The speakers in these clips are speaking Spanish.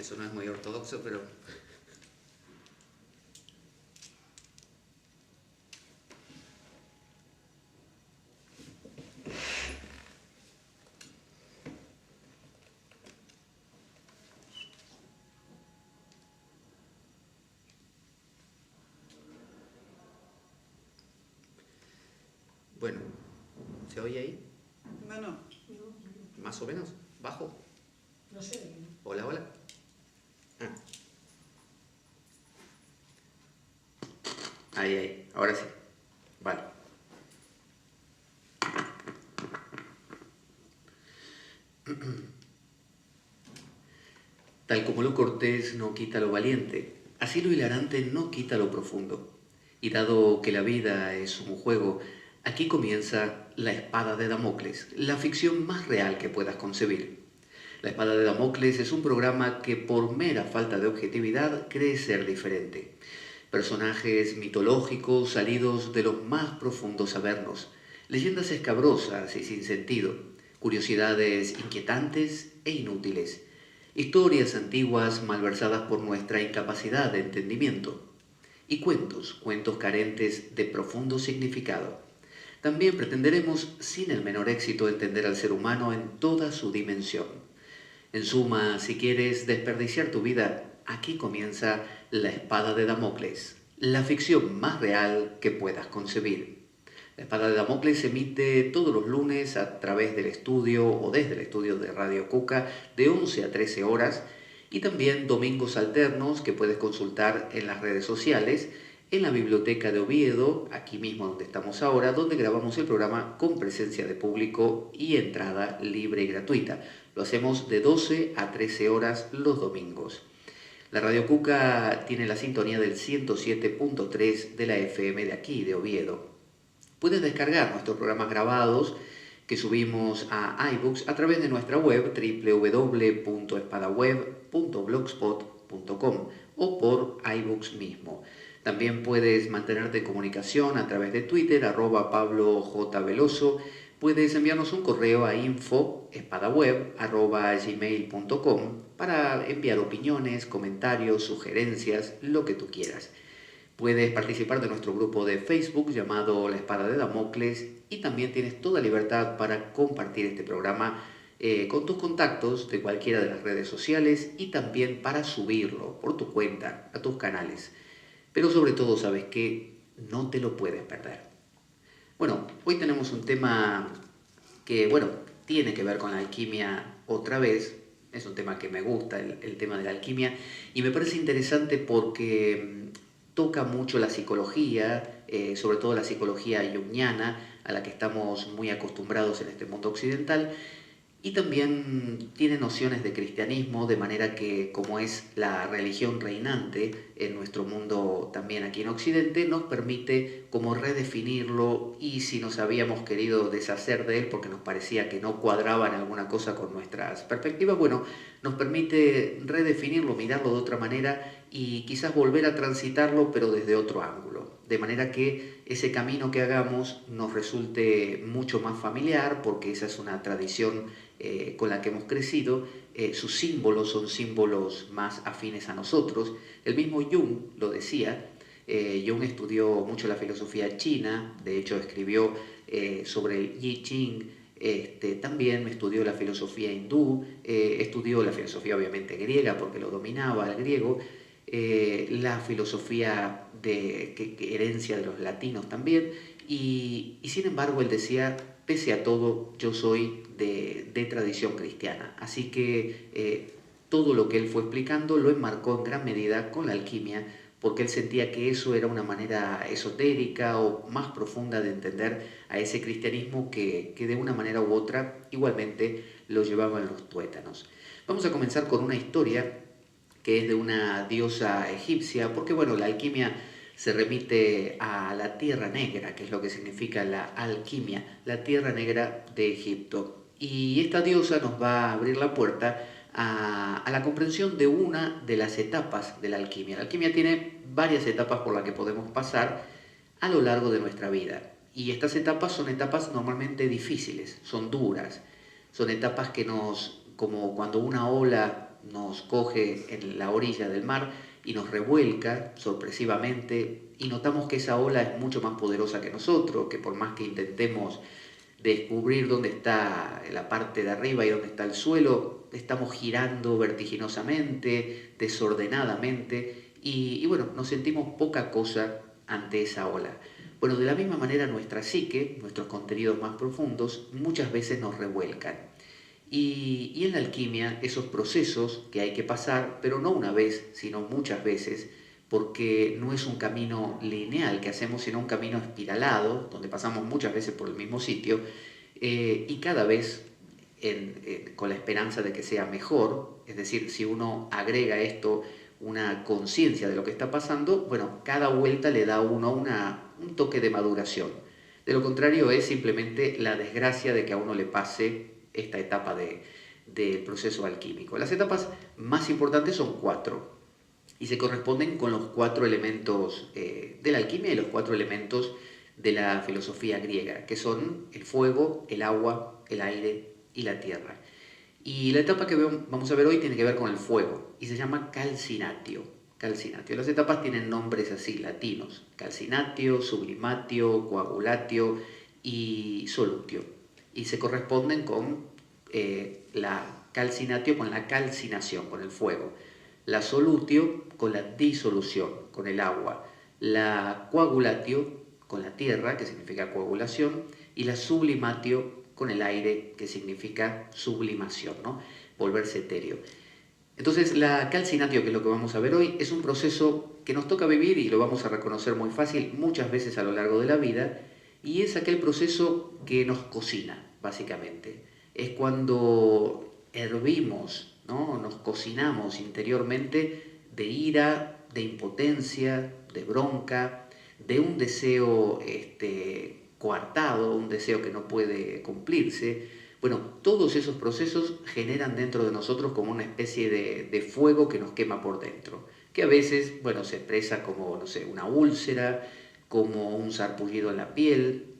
Eso no es muy ortodoxo, pero... Bueno, ¿se oye ahí? No. ¿Más o menos? ¿Bajo? No sé. Hola, hola. Ah. Ahí, ahora sí. Vale. Tal como lo cortés no quita lo valiente, así lo hilarante no quita lo profundo. Y dado que la vida es un juego, aquí comienza La espada de Damocles, la ficción más real que puedas concebir. La espada de Damocles es un programa que por mera falta de objetividad cree ser diferente. Personajes mitológicos salidos de los más profundos avernos, leyendas escabrosas y sin sentido, curiosidades inquietantes e inútiles, historias antiguas malversadas por nuestra incapacidad de entendimiento, y cuentos carentes de profundo significado. También pretenderemos, sin el menor éxito, entender al ser humano en toda su dimensión. En suma, si quieres desperdiciar tu vida, aquí comienza La espada de Damocles, la ficción más real que puedas concebir. La espada de Damocles se emite todos los lunes a través del estudio o desde el estudio de Radio Cuca de 11 a 13 horas y también domingos alternos que puedes consultar en las redes sociales, en la biblioteca de Oviedo, aquí mismo donde estamos ahora, donde grabamos el programa con presencia de público y entrada libre y gratuita. Lo hacemos de 12 a 13 horas los domingos. La Radio Cuca tiene la sintonía del 107.3 de la FM de aquí, de Oviedo. Puedes descargar nuestros programas grabados que subimos a iBooks a través de nuestra web www.espadaweb.blogspot.com o por iBooks mismo. También puedes mantenerte en comunicación a través de Twitter, @PabloJVeloso. Puedes enviarnos un correo a info@espadaweb.gmail.com para enviar opiniones, comentarios, sugerencias, lo que tú quieras. Puedes participar de nuestro grupo de Facebook llamado La Espada de Damocles y también tienes toda libertad para compartir este programa con tus contactos de cualquiera de las redes sociales y también para subirlo por tu cuenta a tus canales. Pero sobre todo sabes que no te lo puedes perder. Bueno, hoy tenemos un tema que, tiene que ver con la alquimia otra vez. Es un tema que me gusta, el tema de la alquimia, y me parece interesante porque toca mucho la psicología, sobre todo la psicología junguiana, a la que estamos muy acostumbrados en este mundo occidental, y también tiene nociones de cristianismo, de manera que, como es la religión reinante en nuestro mundo también aquí en Occidente, nos permite como redefinirlo y si nos habíamos querido deshacer de él porque nos parecía que no cuadraba en alguna cosa con nuestras perspectivas, bueno, nos permite redefinirlo, mirarlo de otra manera y quizás volver a transitarlo pero desde otro ángulo. De manera que ese camino que hagamos nos resulte mucho más familiar porque esa es una tradición con la que hemos crecido, sus símbolos son símbolos más afines a nosotros. El mismo Jung lo decía, Jung estudió mucho la filosofía china, de hecho escribió sobre el I Ching, también estudió la filosofía hindú, estudió la filosofía obviamente griega porque lo dominaba el griego, la filosofía que herencia de los latinos también, y sin embargo él decía, pese a todo, yo soy de tradición cristiana. Así que todo lo que él fue explicando lo enmarcó en gran medida con la alquimia, porque él sentía que eso era una manera esotérica o más profunda de entender a ese cristianismo que de una manera u otra igualmente lo llevaban los tuétanos. Vamos a comenzar con una historia que es de una diosa egipcia, porque la alquimia se remite a la Tierra Negra, que es lo que significa la alquimia, la Tierra Negra de Egipto. Y esta diosa nos va a abrir la puerta a la comprensión de una de las etapas de la alquimia. La alquimia tiene varias etapas por las que podemos pasar a lo largo de nuestra vida. Y estas etapas son etapas normalmente difíciles, son duras, son etapas que como cuando una ola nos coge en la orilla del mar y nos revuelca sorpresivamente y notamos que esa ola es mucho más poderosa que nosotros, que por más que intentemos descubrir dónde está la parte de arriba y dónde está el suelo, estamos girando vertiginosamente, desordenadamente y bueno, nos sentimos poca cosa ante esa ola. Bueno, de la misma manera nuestra psique, nuestros contenidos más profundos, muchas veces nos revuelcan. Y en la alquimia, esos procesos que hay que pasar, pero no una vez, sino muchas veces, porque no es un camino lineal que hacemos, sino un camino espiralado, donde pasamos muchas veces por el mismo sitio, y cada vez con la esperanza de que sea mejor, es decir, si uno agrega a esto una conciencia de lo que está pasando, bueno, cada vuelta le da a uno un toque de maduración. De lo contrario es simplemente la desgracia de que a uno le pase esta etapa del proceso alquímico. Las etapas más importantes son 4 y se corresponden con los 4 elementos de la alquimia y los 4 elementos de la filosofía griega, que son el fuego, el agua, el aire y la tierra. Y la etapa que vamos a ver hoy tiene que ver con el fuego y se llama calcinatio. Calcinatio. Las etapas tienen nombres así latinos: calcinatio, sublimatio, coagulatio y solutio. Y se corresponden con la calcinatio con la calcinación, con el fuego, la solutio con la disolución, con el agua, la coagulatio con la tierra, que significa coagulación, y la sublimatio con el aire, que significa sublimación, ¿no? Volverse etéreo. Entonces, la calcinatio, que es lo que vamos a ver hoy, es un proceso que nos toca vivir y lo vamos a reconocer muy fácil muchas veces a lo largo de la vida, y es aquel proceso que nos cocina, básicamente. Es cuando hervimos, ¿no? Nos cocinamos interiormente de ira, de impotencia, de bronca, de un deseo coartado, un deseo que no puede cumplirse. Bueno, todos esos procesos generan dentro de nosotros como una especie de fuego que nos quema por dentro, que a veces, bueno, se expresa como, no sé, una úlcera, como un sarpullido en la piel,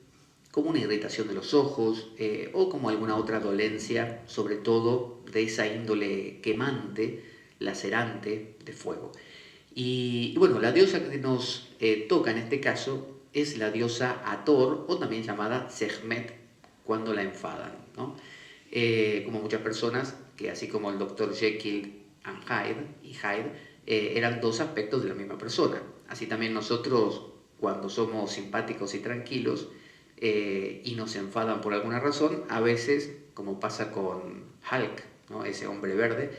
como una irritación de los ojos o como alguna otra dolencia, sobre todo de esa índole quemante, lacerante de fuego. Y bueno, la diosa que nos toca en este caso es la diosa Hathor, o también llamada Sekhmet, cuando la enfadan, ¿no? Como muchas personas que, así como el Dr. Jekyll and Hyde, eran dos aspectos de la misma persona. Así también nosotros, cuando somos simpáticos y tranquilos y nos enfadan por alguna razón, a veces, como pasa con Hulk, ¿no? Ese hombre verde,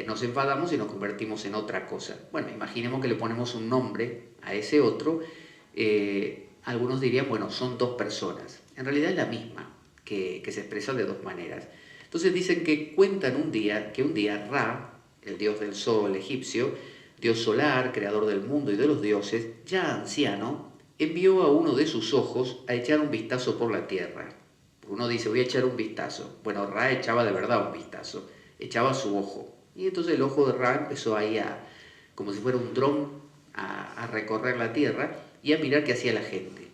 nos enfadamos y nos convertimos en otra cosa. Bueno, imaginemos que le ponemos un nombre a ese otro. Algunos dirían, bueno, son dos personas. En realidad es la misma, que se expresa de dos maneras. Entonces dicen que cuentan que un día Ra, el dios del sol egipcio, dios solar, creador del mundo y de los dioses, ya anciano, envió a uno de sus ojos a echar un vistazo por la tierra. Uno dice, voy a echar un vistazo. Bueno, Ra echaba de verdad un vistazo, echaba su ojo. Y entonces el ojo de Ra empezó ahí como si fuera un dron, a recorrer la tierra y a mirar qué hacía la gente.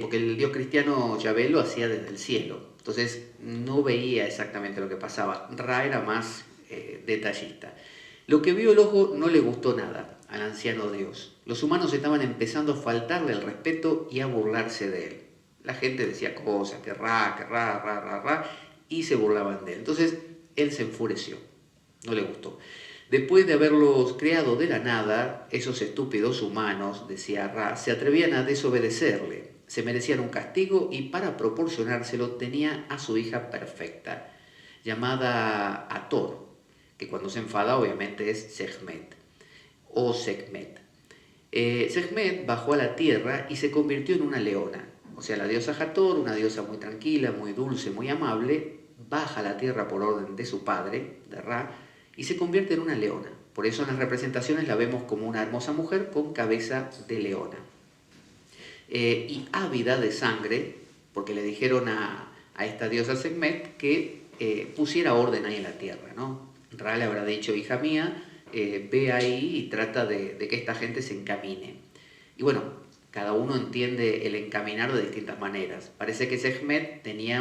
Porque el dios cristiano Yahvé lo hacía desde el cielo, entonces no veía exactamente lo que pasaba. Ra era más detallista. Lo que vio el ojo no le gustó nada al anciano dios. Los humanos estaban empezando a faltarle el respeto y a burlarse de él. La gente decía cosas, que ra, y se burlaban de él. Entonces él se enfureció, no le gustó. Después de haberlos creado de la nada, esos estúpidos humanos, decía Ra, se atrevían a desobedecerle. Se merecían un castigo y para proporcionárselo tenía a su hija perfecta, llamada Hathor, que cuando se enfada obviamente es Sekhmet o Sekhmet. Sekhmet bajó a la tierra y se convirtió en una leona. O sea, la diosa Hathor, una diosa muy tranquila, muy dulce, muy amable, baja a la tierra por orden de su padre, de Ra, y se convierte en una leona. Por eso en las representaciones la vemos como una hermosa mujer con cabeza de leona. Y ávida de sangre, porque le dijeron a esta diosa Sekhmet que pusiera orden ahí en la tierra, ¿no? Ra le habrá dicho, hija mía, ve ahí y trata de que esta gente se encamine. Y bueno, cada uno entiende el encaminar de distintas maneras. Parece que Sekhmet tenía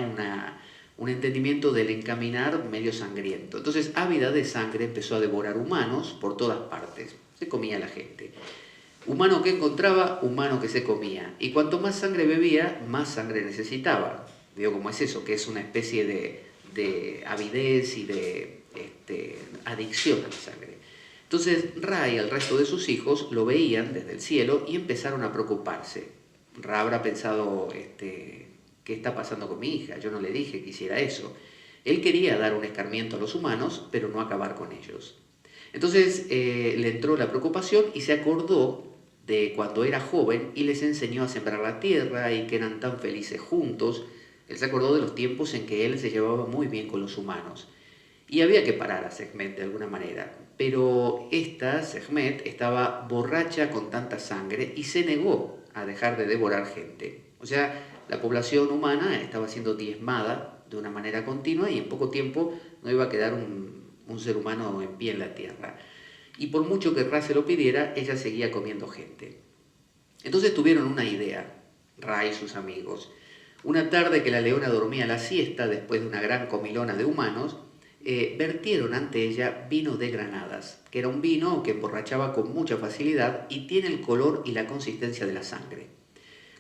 un entendimiento del encaminar medio sangriento. Entonces, ávida de sangre, empezó a devorar humanos por todas partes. Se comía a la gente. Humano que encontraba, humano que se comía. Y cuanto más sangre bebía, más sangre necesitaba. Veo cómo es eso, que es una especie de avidez y de adicción a la sangre. Entonces Ra y el resto de sus hijos lo veían desde el cielo y empezaron a preocuparse. Ra habrá pensado, ¿qué está pasando con mi hija? Yo no le dije que hiciera eso. Él quería dar un escarmiento a los humanos, pero no acabar con ellos. Entonces le entró la preocupación y se acordó de cuando era joven y les enseñó a sembrar la tierra y que eran tan felices juntos. Él se acordó de los tiempos en que él se llevaba muy bien con los humanos. Y había que parar a Sekhmet de alguna manera. Pero esta, Sekhmet, estaba borracha con tanta sangre y se negó a dejar de devorar gente. O sea, la población humana estaba siendo diezmada de una manera continua y en poco tiempo no iba a quedar un ser humano en pie en la tierra. Y por mucho que Ra se lo pidiera, ella seguía comiendo gente. Entonces tuvieron una idea, Ra y sus amigos. Una tarde que la leona dormía la siesta después de una gran comilona de humanos, vertieron ante ella vino de granadas, que era un vino que emborrachaba con mucha facilidad y tiene el color y la consistencia de la sangre.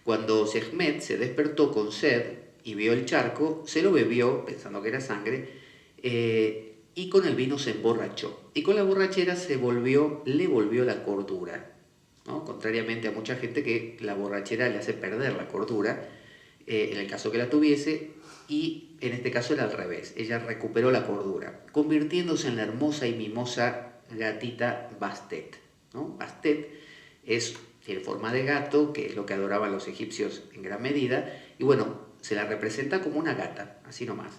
Cuando Sekhmet se despertó con sed y vio el charco, se lo bebió, pensando que era sangre, y con el vino se emborrachó. Y con la borrachera le volvió la cordura, ¿no? Contrariamente a mucha gente que la borrachera le hace perder la cordura, en el caso que la tuviese, y en este caso era al revés. Ella recuperó la cordura, convirtiéndose en la hermosa y mimosa gatita Bastet, ¿no? Bastet tiene forma de gato, que es lo que adoraban los egipcios en gran medida, y bueno, se la representa como una gata, así nomás,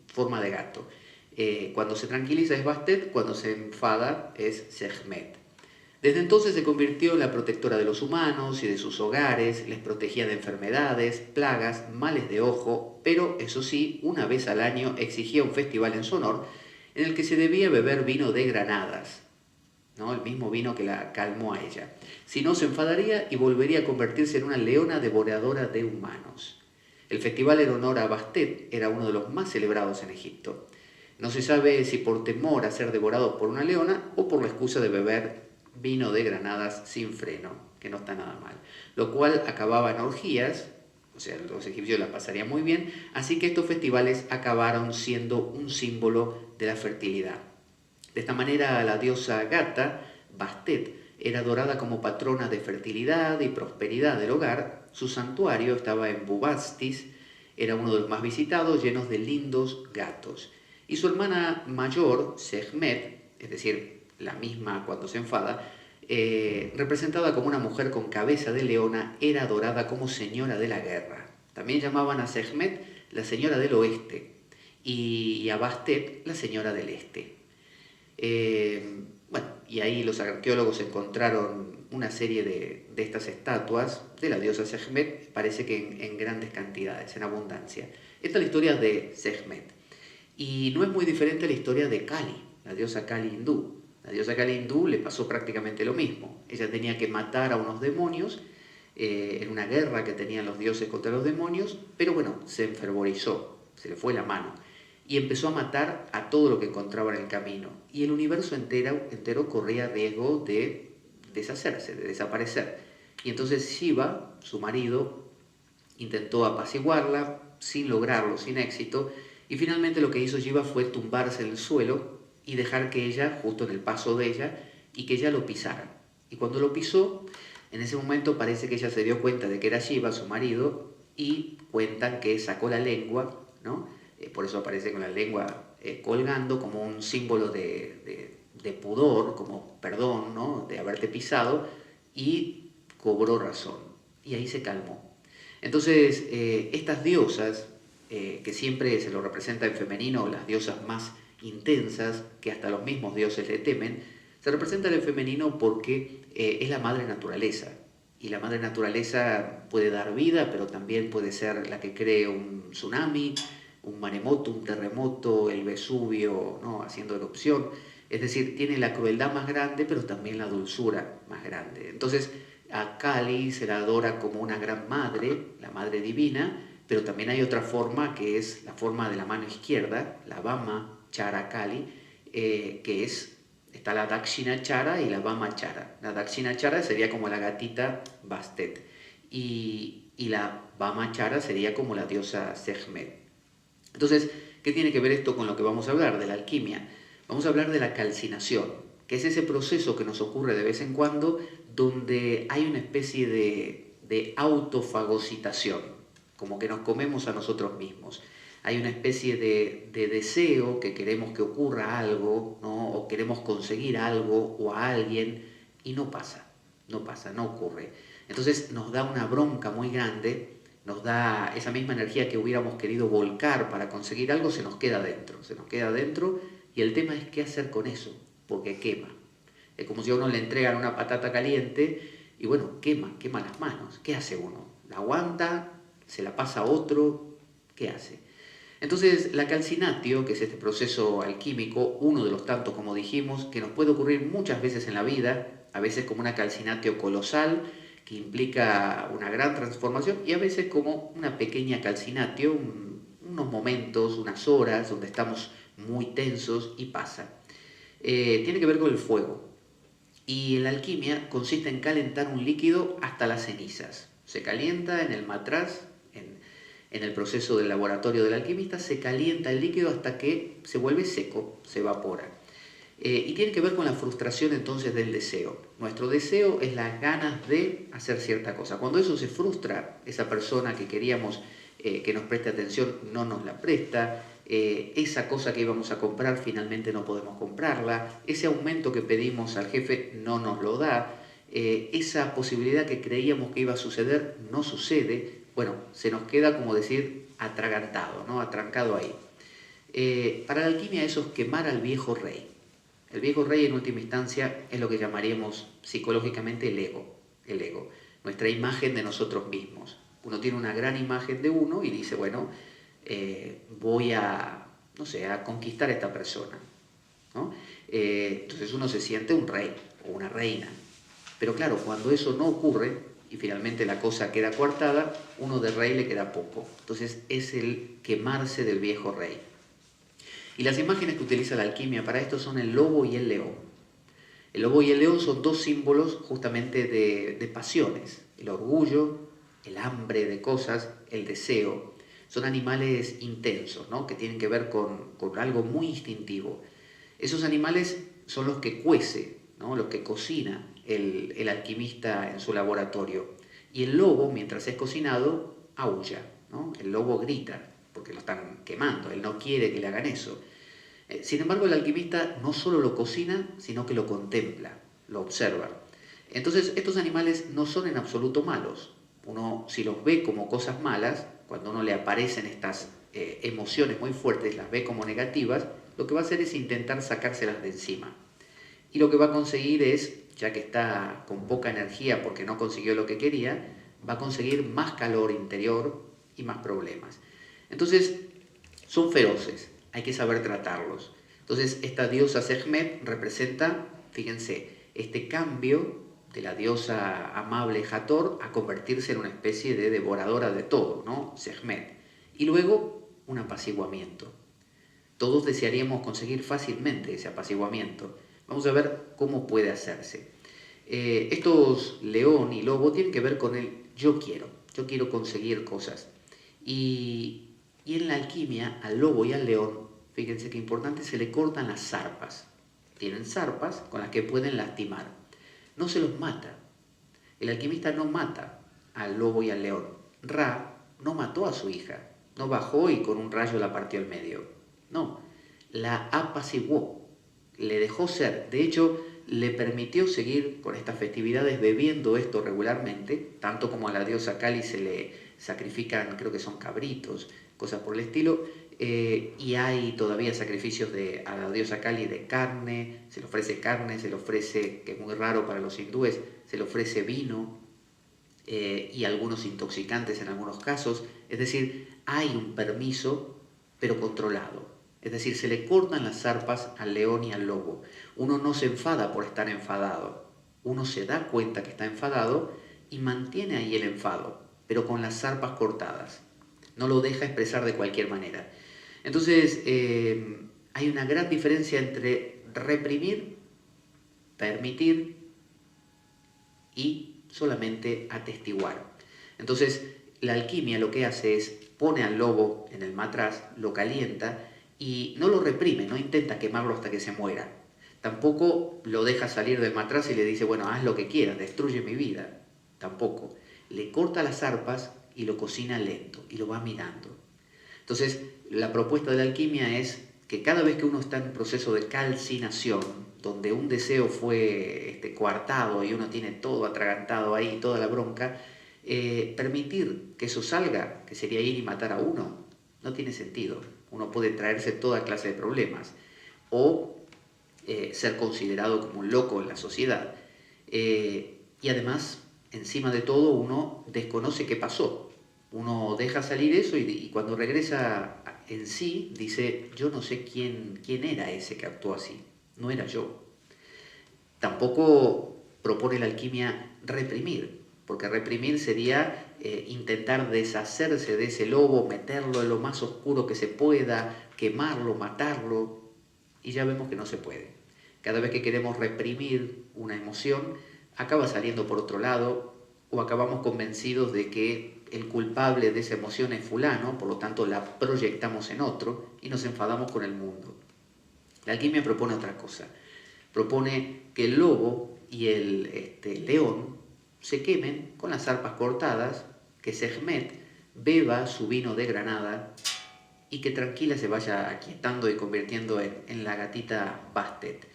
forma de gato. Cuando se tranquiliza es Bastet, cuando se enfada es Sekhmet. Desde entonces se convirtió en la protectora de los humanos y de sus hogares, les protegía de enfermedades, plagas, males de ojo, pero eso sí, una vez al año exigía un festival en su honor en el que se debía beber vino de granadas, ¿no? El mismo vino que la calmó a ella. Si no, se enfadaría y volvería a convertirse en una leona devoradora de humanos. El festival en honor a Bastet era uno de los más celebrados en Egipto. No se sabe si por temor a ser devorado por una leona o por la excusa de beber vino de granadas sin freno, que no está nada mal, lo cual acababa en orgías, o sea, los egipcios la pasarían muy bien, así que estos festivales acabaron siendo un símbolo de la fertilidad. De esta manera la diosa Gata, Bastet, era adorada como patrona de fertilidad y prosperidad del hogar. Su santuario estaba en Bubastis, era uno de los más visitados, llenos de lindos gatos. Y su hermana mayor, Sekhmet, es decir, la misma cuando se enfada, representada como una mujer con cabeza de leona, era adorada como señora de la guerra. También llamaban a Sekhmet la señora del oeste y a Bastet la señora del este. Bueno, y ahí los arqueólogos encontraron una serie de estas estatuas de la diosa Sekhmet, parece que en grandes cantidades, en abundancia. Esta es la historia de Sekhmet. Y no es muy diferente a la historia de Kali, la diosa Kali hindú. La diosa Kali hindú le pasó prácticamente lo mismo. Ella tenía que matar a unos demonios en una guerra que tenían los dioses contra los demonios, pero bueno, se enfervorizó, se le fue la mano y empezó a matar a todo lo que encontraba en el camino. Y el universo entero corría riesgo de deshacerse, de desaparecer. Y entonces Shiva, su marido, intentó apaciguarla sin lograrlo, sin éxito, y finalmente lo que hizo Shiva fue tumbarse en el suelo y dejar que ella, justo en el paso de ella, y que ella lo pisara. Y cuando lo pisó, en ese momento parece que ella se dio cuenta de que era Shiva, su marido, y cuentan que sacó la lengua, ¿no? Por eso aparece con la lengua colgando como un símbolo de pudor, como perdón, ¿no? De haberte pisado, y cobró razón. Y ahí se calmó. Entonces, estas diosas, que siempre se lo representa en femenino, las diosas más intensas, que hasta los mismos dioses le temen, se representan en femenino porque es la madre naturaleza. Y la madre naturaleza puede dar vida, pero también puede ser la que cree un tsunami, un maremoto, un terremoto, el Vesubio, ¿no? Haciendo erupción. Es decir, tiene la crueldad más grande, pero también la dulzura más grande. Entonces, a Kali se la adora como una gran madre, la madre divina, pero también hay otra forma que es la forma de la mano izquierda, la Vama Chara Kali, está la Dakshina Chara y la Vama Chara. La Dakshina Chara sería como la gatita Bastet y la Vama Chara sería como la diosa Sekhmet. Entonces, ¿qué tiene que ver esto con lo que vamos a hablar de la alquimia? Vamos a hablar de la calcinación, que es ese proceso que nos ocurre de vez en cuando donde hay una especie de autofagocitación, como que nos comemos a nosotros mismos. Hay una especie de deseo que queremos que ocurra algo, ¿no? O queremos conseguir algo o a alguien y no pasa, no ocurre. Entonces nos da una bronca muy grande, nos da esa misma energía que hubiéramos querido volcar para conseguir algo, se nos queda dentro y el tema es qué hacer con eso, porque quema. Es como si a uno le entregan una patata caliente y bueno, quema las manos. ¿Qué hace uno? ¿La aguanta? ¿Se la pasa a otro? ¿Qué hace? Entonces, la calcinatio, que es este proceso alquímico, uno de los tantos, como dijimos, que nos puede ocurrir muchas veces en la vida, a veces como una calcinatio colosal, que implica una gran transformación, y a veces como una pequeña calcinatio, unos momentos, unas horas, donde estamos muy tensos y pasa. Tiene que ver con el fuego. Y la alquimia consiste en calentar un líquido hasta las cenizas. Se calienta en el matraz, en el proceso del laboratorio del alquimista, se calienta el líquido hasta que se vuelve seco, se evapora. Y tiene que ver con la frustración entonces del deseo. Nuestro deseo es las ganas de hacer cierta cosa. Cuando eso se frustra, esa persona que queríamos que nos preste atención no nos la presta, esa cosa que íbamos a comprar finalmente no podemos comprarla, ese aumento que pedimos al jefe no nos lo da, esa posibilidad que creíamos que iba a suceder no sucede, bueno, se nos queda como decir atragantado, ¿no? Atrancado ahí. Para la alquimia eso es quemar al viejo rey. El viejo rey en última instancia es lo que llamaríamos psicológicamente el ego, nuestra imagen de nosotros mismos. Uno tiene una gran imagen de uno y dice, bueno, voy a, no sé, a conquistar a esta persona, ¿no? Entonces uno se siente un rey o una reina. Pero claro, cuando eso no ocurre y finalmente la cosa queda coartada, uno de rey le queda poco. Entonces es el quemarse del viejo rey. Y las imágenes que utiliza la alquimia para esto son el lobo y el león. El lobo y el león son dos símbolos justamente de pasiones. El orgullo, el hambre de cosas, el deseo. Son animales intensos, ¿no? Que tienen que ver con algo muy instintivo. Esos animales son los que cuece, ¿no? Los que cocina el alquimista en su laboratorio. Y el lobo, mientras es cocinado, aúlla, ¿no? El lobo grita porque lo están quemando, él no quiere que le hagan eso. Sin embargo, el alquimista no solo lo cocina, sino que lo contempla, lo observa. Entonces, estos animales no son en absoluto malos. Uno, si los ve como cosas malas, cuando uno le aparecen estas emociones muy fuertes, las ve como negativas, lo que va a hacer es intentar sacárselas de encima. Y lo que va a conseguir es, ya que está con poca energía porque no consiguió lo que quería, va a conseguir más calor interior y más problemas. Entonces, son feroces, hay que saber tratarlos. Entonces, esta diosa Sekhmet representa, fíjense, este cambio de la diosa amable Hathor a convertirse en una especie de devoradora de todo, ¿no? Sekhmet. Y luego, un apaciguamiento. Todos desearíamos conseguir fácilmente ese apaciguamiento. Vamos a ver cómo puede hacerse. Estos león y lobo tienen que ver con el yo quiero conseguir cosas. Y en la alquimia, al lobo y al león, fíjense qué importante, se le cortan las zarpas. Tienen zarpas con las que pueden lastimar. No se los mata. El alquimista no mata al lobo y al león. Ra no mató a su hija. No bajó y con un rayo la partió al medio. No, la apaciguó. Le dejó ser. De hecho, le permitió seguir con estas festividades bebiendo esto regularmente, tanto como a la diosa Kali se le sacrifican, creo que son cabritos, cosas por el estilo, y hay todavía sacrificios a la diosa Kali de carne, se le ofrece, que es muy raro para los hindúes, se le ofrece vino y algunos intoxicantes en algunos casos, es decir, hay un permiso, pero controlado. Es decir, se le cortan las zarpas al león y al lobo. Uno no se enfada por estar enfadado, uno se da cuenta que está enfadado y mantiene ahí el enfado, pero con las zarpas cortadas. no lo deja expresar de cualquier manera. Entonces, hay una gran diferencia entre reprimir, permitir y solamente atestiguar. Entonces, la alquimia lo que hace es pone al lobo en el matraz, lo calienta y no lo reprime, no intenta quemarlo hasta que se muera. Tampoco lo deja salir del matraz y le dice, bueno, haz lo que quieras, destruye mi vida. Tampoco. Le corta las arpas y lo cocina lento y lo va mirando. Entonces, la propuesta de la alquimia es que cada vez que uno está en un proceso de calcinación, donde un deseo fue coartado y uno tiene todo atragantado ahí, toda la bronca, permitir que eso salga, que sería ir y matar a uno, no tiene sentido. Uno puede traerse toda clase de problemas o ser considerado como un loco en la sociedad. Y además, encima de todo, uno desconoce qué pasó. Uno deja salir eso y cuando regresa en sí, dice, yo no sé quién era ese que actuó así, no era yo. Tampoco propone la alquimia reprimir, porque reprimir sería intentar deshacerse de ese lobo, meterlo en lo más oscuro que se pueda, quemarlo, matarlo, y ya vemos que no se puede. Cada vez que queremos reprimir una emoción, acaba saliendo por otro lado o acabamos convencidos de que el culpable de esa emoción es fulano, por lo tanto la proyectamos en otro y nos enfadamos con el mundo. La alquimia propone otra cosa. Propone que el lobo y el león se quemen con las arpas cortadas, que Sekhmet beba su vino de Granada y que tranquila se vaya aquietando y convirtiendo en la gatita Bastet,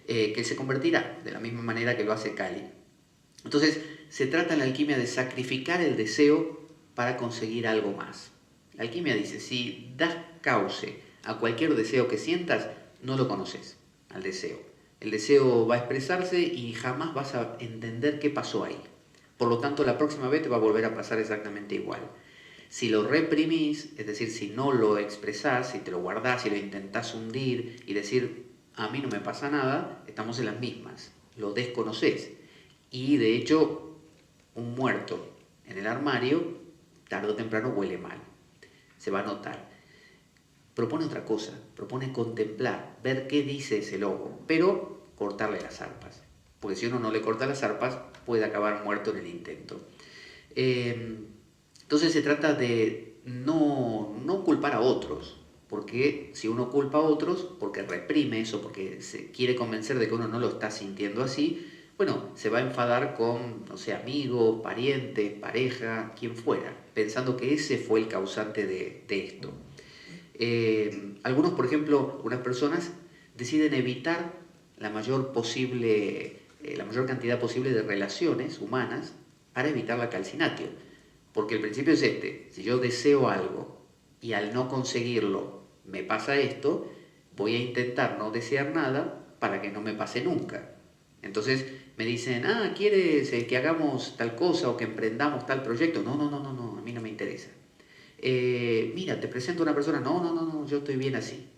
que se convertirá de la misma manera que lo hace Kali. Entonces, se trata en la alquimia de sacrificar el deseo para conseguir algo más. La alquimia dice, si das cauce a cualquier deseo que sientas, no lo conoces al deseo. El deseo va a expresarse y jamás vas a entender qué pasó ahí. Por lo tanto, la próxima vez te va a volver a pasar exactamente igual. Si lo reprimís, es decir, si no lo expresás, si te lo guardás, si lo intentás hundir y decir, a mí no me pasa nada, estamos en las mismas. Lo desconocés. Y de hecho, un muerto en el armario, tarde o temprano huele mal. Se va a notar. Propone otra cosa, propone contemplar, ver qué dice ese lobo, pero cortarle las arpas. Porque si uno no le corta las arpas, puede acabar muerto en el intento. Entonces se trata de no culpar a otros, porque si uno culpa a otros, porque reprime eso, porque se quiere convencer de que uno no lo está sintiendo así, bueno, se va a enfadar con, no sé, amigo, pariente, pareja, quien fuera, pensando que ese fue el causante de esto. Algunos, por ejemplo, algunas personas deciden evitar la mayor cantidad posible de relaciones humanas para evitar la calcinatio. Porque el principio es este, si yo deseo algo y al no conseguirlo me pasa esto, voy a intentar no desear nada para que no me pase nunca. Entonces me dicen, ¿quieres que hagamos tal cosa o que emprendamos tal proyecto? No, a mí no me interesa. Mira, te presento a una persona, no, yo estoy bien así.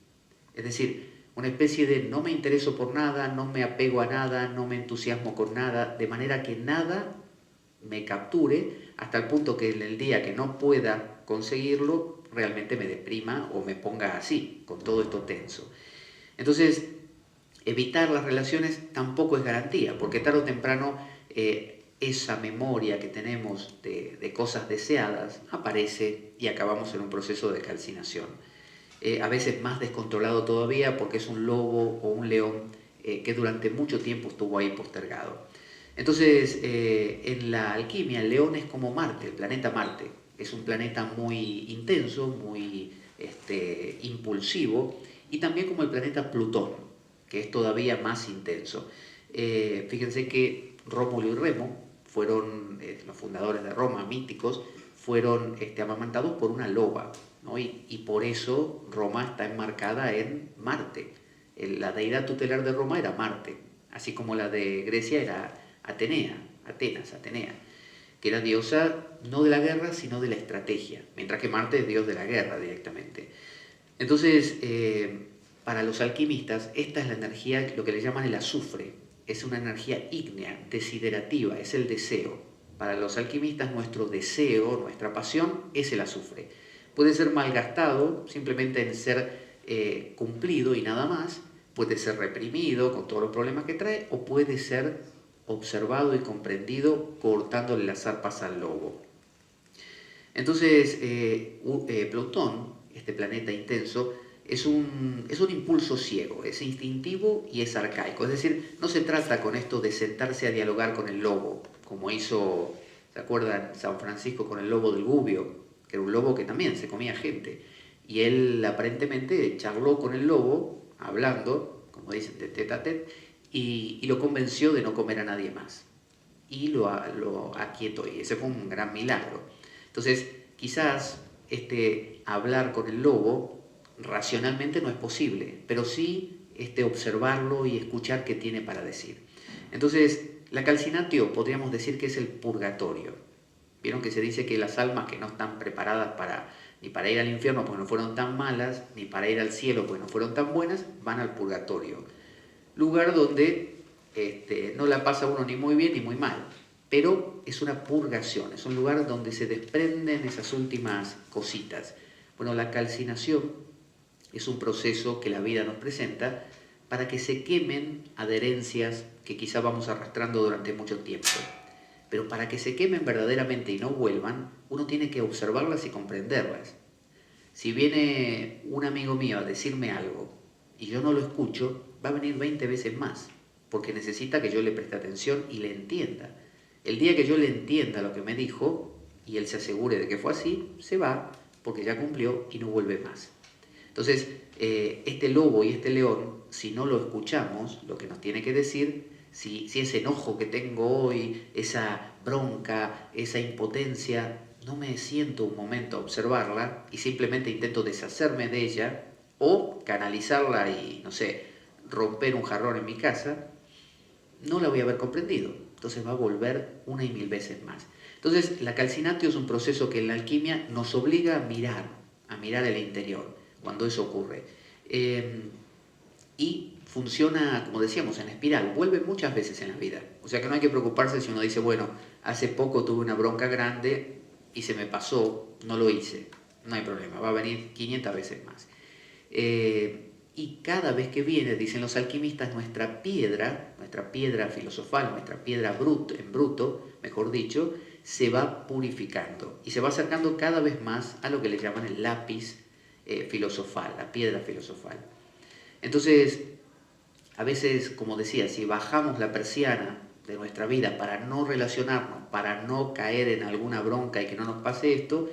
Es decir, una especie de no me intereso por nada, no me apego a nada, no me entusiasmo con nada, de manera que nada me capture hasta el punto que en el día que no pueda conseguirlo, realmente me deprima o me ponga así, con todo esto tenso. Entonces, evitar las relaciones tampoco es garantía, porque tarde o temprano esa memoria que tenemos de cosas deseadas aparece y acabamos en un proceso de calcinación. A veces más descontrolado todavía porque es un lobo o un león que durante mucho tiempo estuvo ahí postergado. Entonces, en la alquimia, el león es como Marte, el planeta Marte. Es un planeta muy intenso, muy impulsivo, y también como el planeta Plutón, que es todavía más intenso. Fíjense que Rómulo y Remo fueron los fundadores de Roma, míticos, fueron amamantados por una loba, ¿no? Y por eso Roma está enmarcada en Marte. La deidad tutelar de Roma era Marte, así como la de Grecia era Atenea, que era diosa no de la guerra, sino de la estrategia, mientras que Marte es dios de la guerra directamente. Entonces, para los alquimistas, esta es la energía, lo que le llaman el azufre, es una energía ígnea, desiderativa, es el deseo. Para los alquimistas, nuestro deseo, nuestra pasión, es el azufre. Puede ser malgastado simplemente en ser cumplido y nada más, puede ser reprimido con todos los problemas que trae, o puede ser observado y comprendido cortándole las zarpas al lobo. Entonces, Plutón, este planeta intenso, es un impulso ciego, es instintivo y es arcaico. Es decir, no se trata con esto de sentarse a dialogar con el lobo, como hizo, ¿se acuerdan? San Francisco con el lobo del Gubbio, que era un lobo que también se comía gente. Y él aparentemente charló con el lobo, hablando, como dicen, de tete a tete, y lo convenció de no comer a nadie más. Y lo aquietó, y ese fue un gran milagro. Entonces, quizás hablar con el lobo racionalmente no es posible, pero sí observarlo y escuchar qué tiene para decir. Entonces, la calcinatio podríamos decir que es el purgatorio. Vieron que se dice que las almas que no están preparadas ni para ir al infierno porque no fueron tan malas, ni para ir al cielo porque no fueron tan buenas, van al purgatorio. Lugar donde no la pasa uno ni muy bien ni muy mal, pero es una purgación, es un lugar donde se desprenden esas últimas cositas. Bueno, la calcinación es un proceso que la vida nos presenta para que se quemen adherencias que quizá vamos arrastrando durante mucho tiempo. Pero para que se quemen verdaderamente y no vuelvan, uno tiene que observarlas y comprenderlas. Si viene un amigo mío a decirme algo y yo no lo escucho, va a venir 20 veces más, porque necesita que yo le preste atención y le entienda. El día que yo le entienda lo que me dijo y él se asegure de que fue así, se va porque ya cumplió y no vuelve más. Entonces, este lobo y este león, si no lo escuchamos, lo que nos tiene que decir, si ese enojo que tengo hoy, esa bronca, esa impotencia, no me siento un momento a observarla y simplemente intento deshacerme de ella o canalizarla y, no sé, romper un jarrón en mi casa, no la voy a haber comprendido. Entonces va a volver una y mil veces más. Entonces, la calcinatio es un proceso que en la alquimia nos obliga a mirar el interior, cuando eso ocurre. Y funciona, como decíamos, en espiral, vuelve muchas veces en la vida. O sea que no hay que preocuparse si uno dice, bueno, hace poco tuve una bronca grande y se me pasó, no lo hice. No hay problema, va a venir 500 veces más. Y cada vez que viene, dicen los alquimistas, nuestra piedra filosofal, nuestra piedra en bruto, mejor dicho, se va purificando y se va acercando cada vez más a lo que le llaman el lápiz filosofal, la piedra filosofal. Entonces, a veces, como decía, si bajamos la persiana de nuestra vida para no relacionarnos, para no caer en alguna bronca y que no nos pase esto,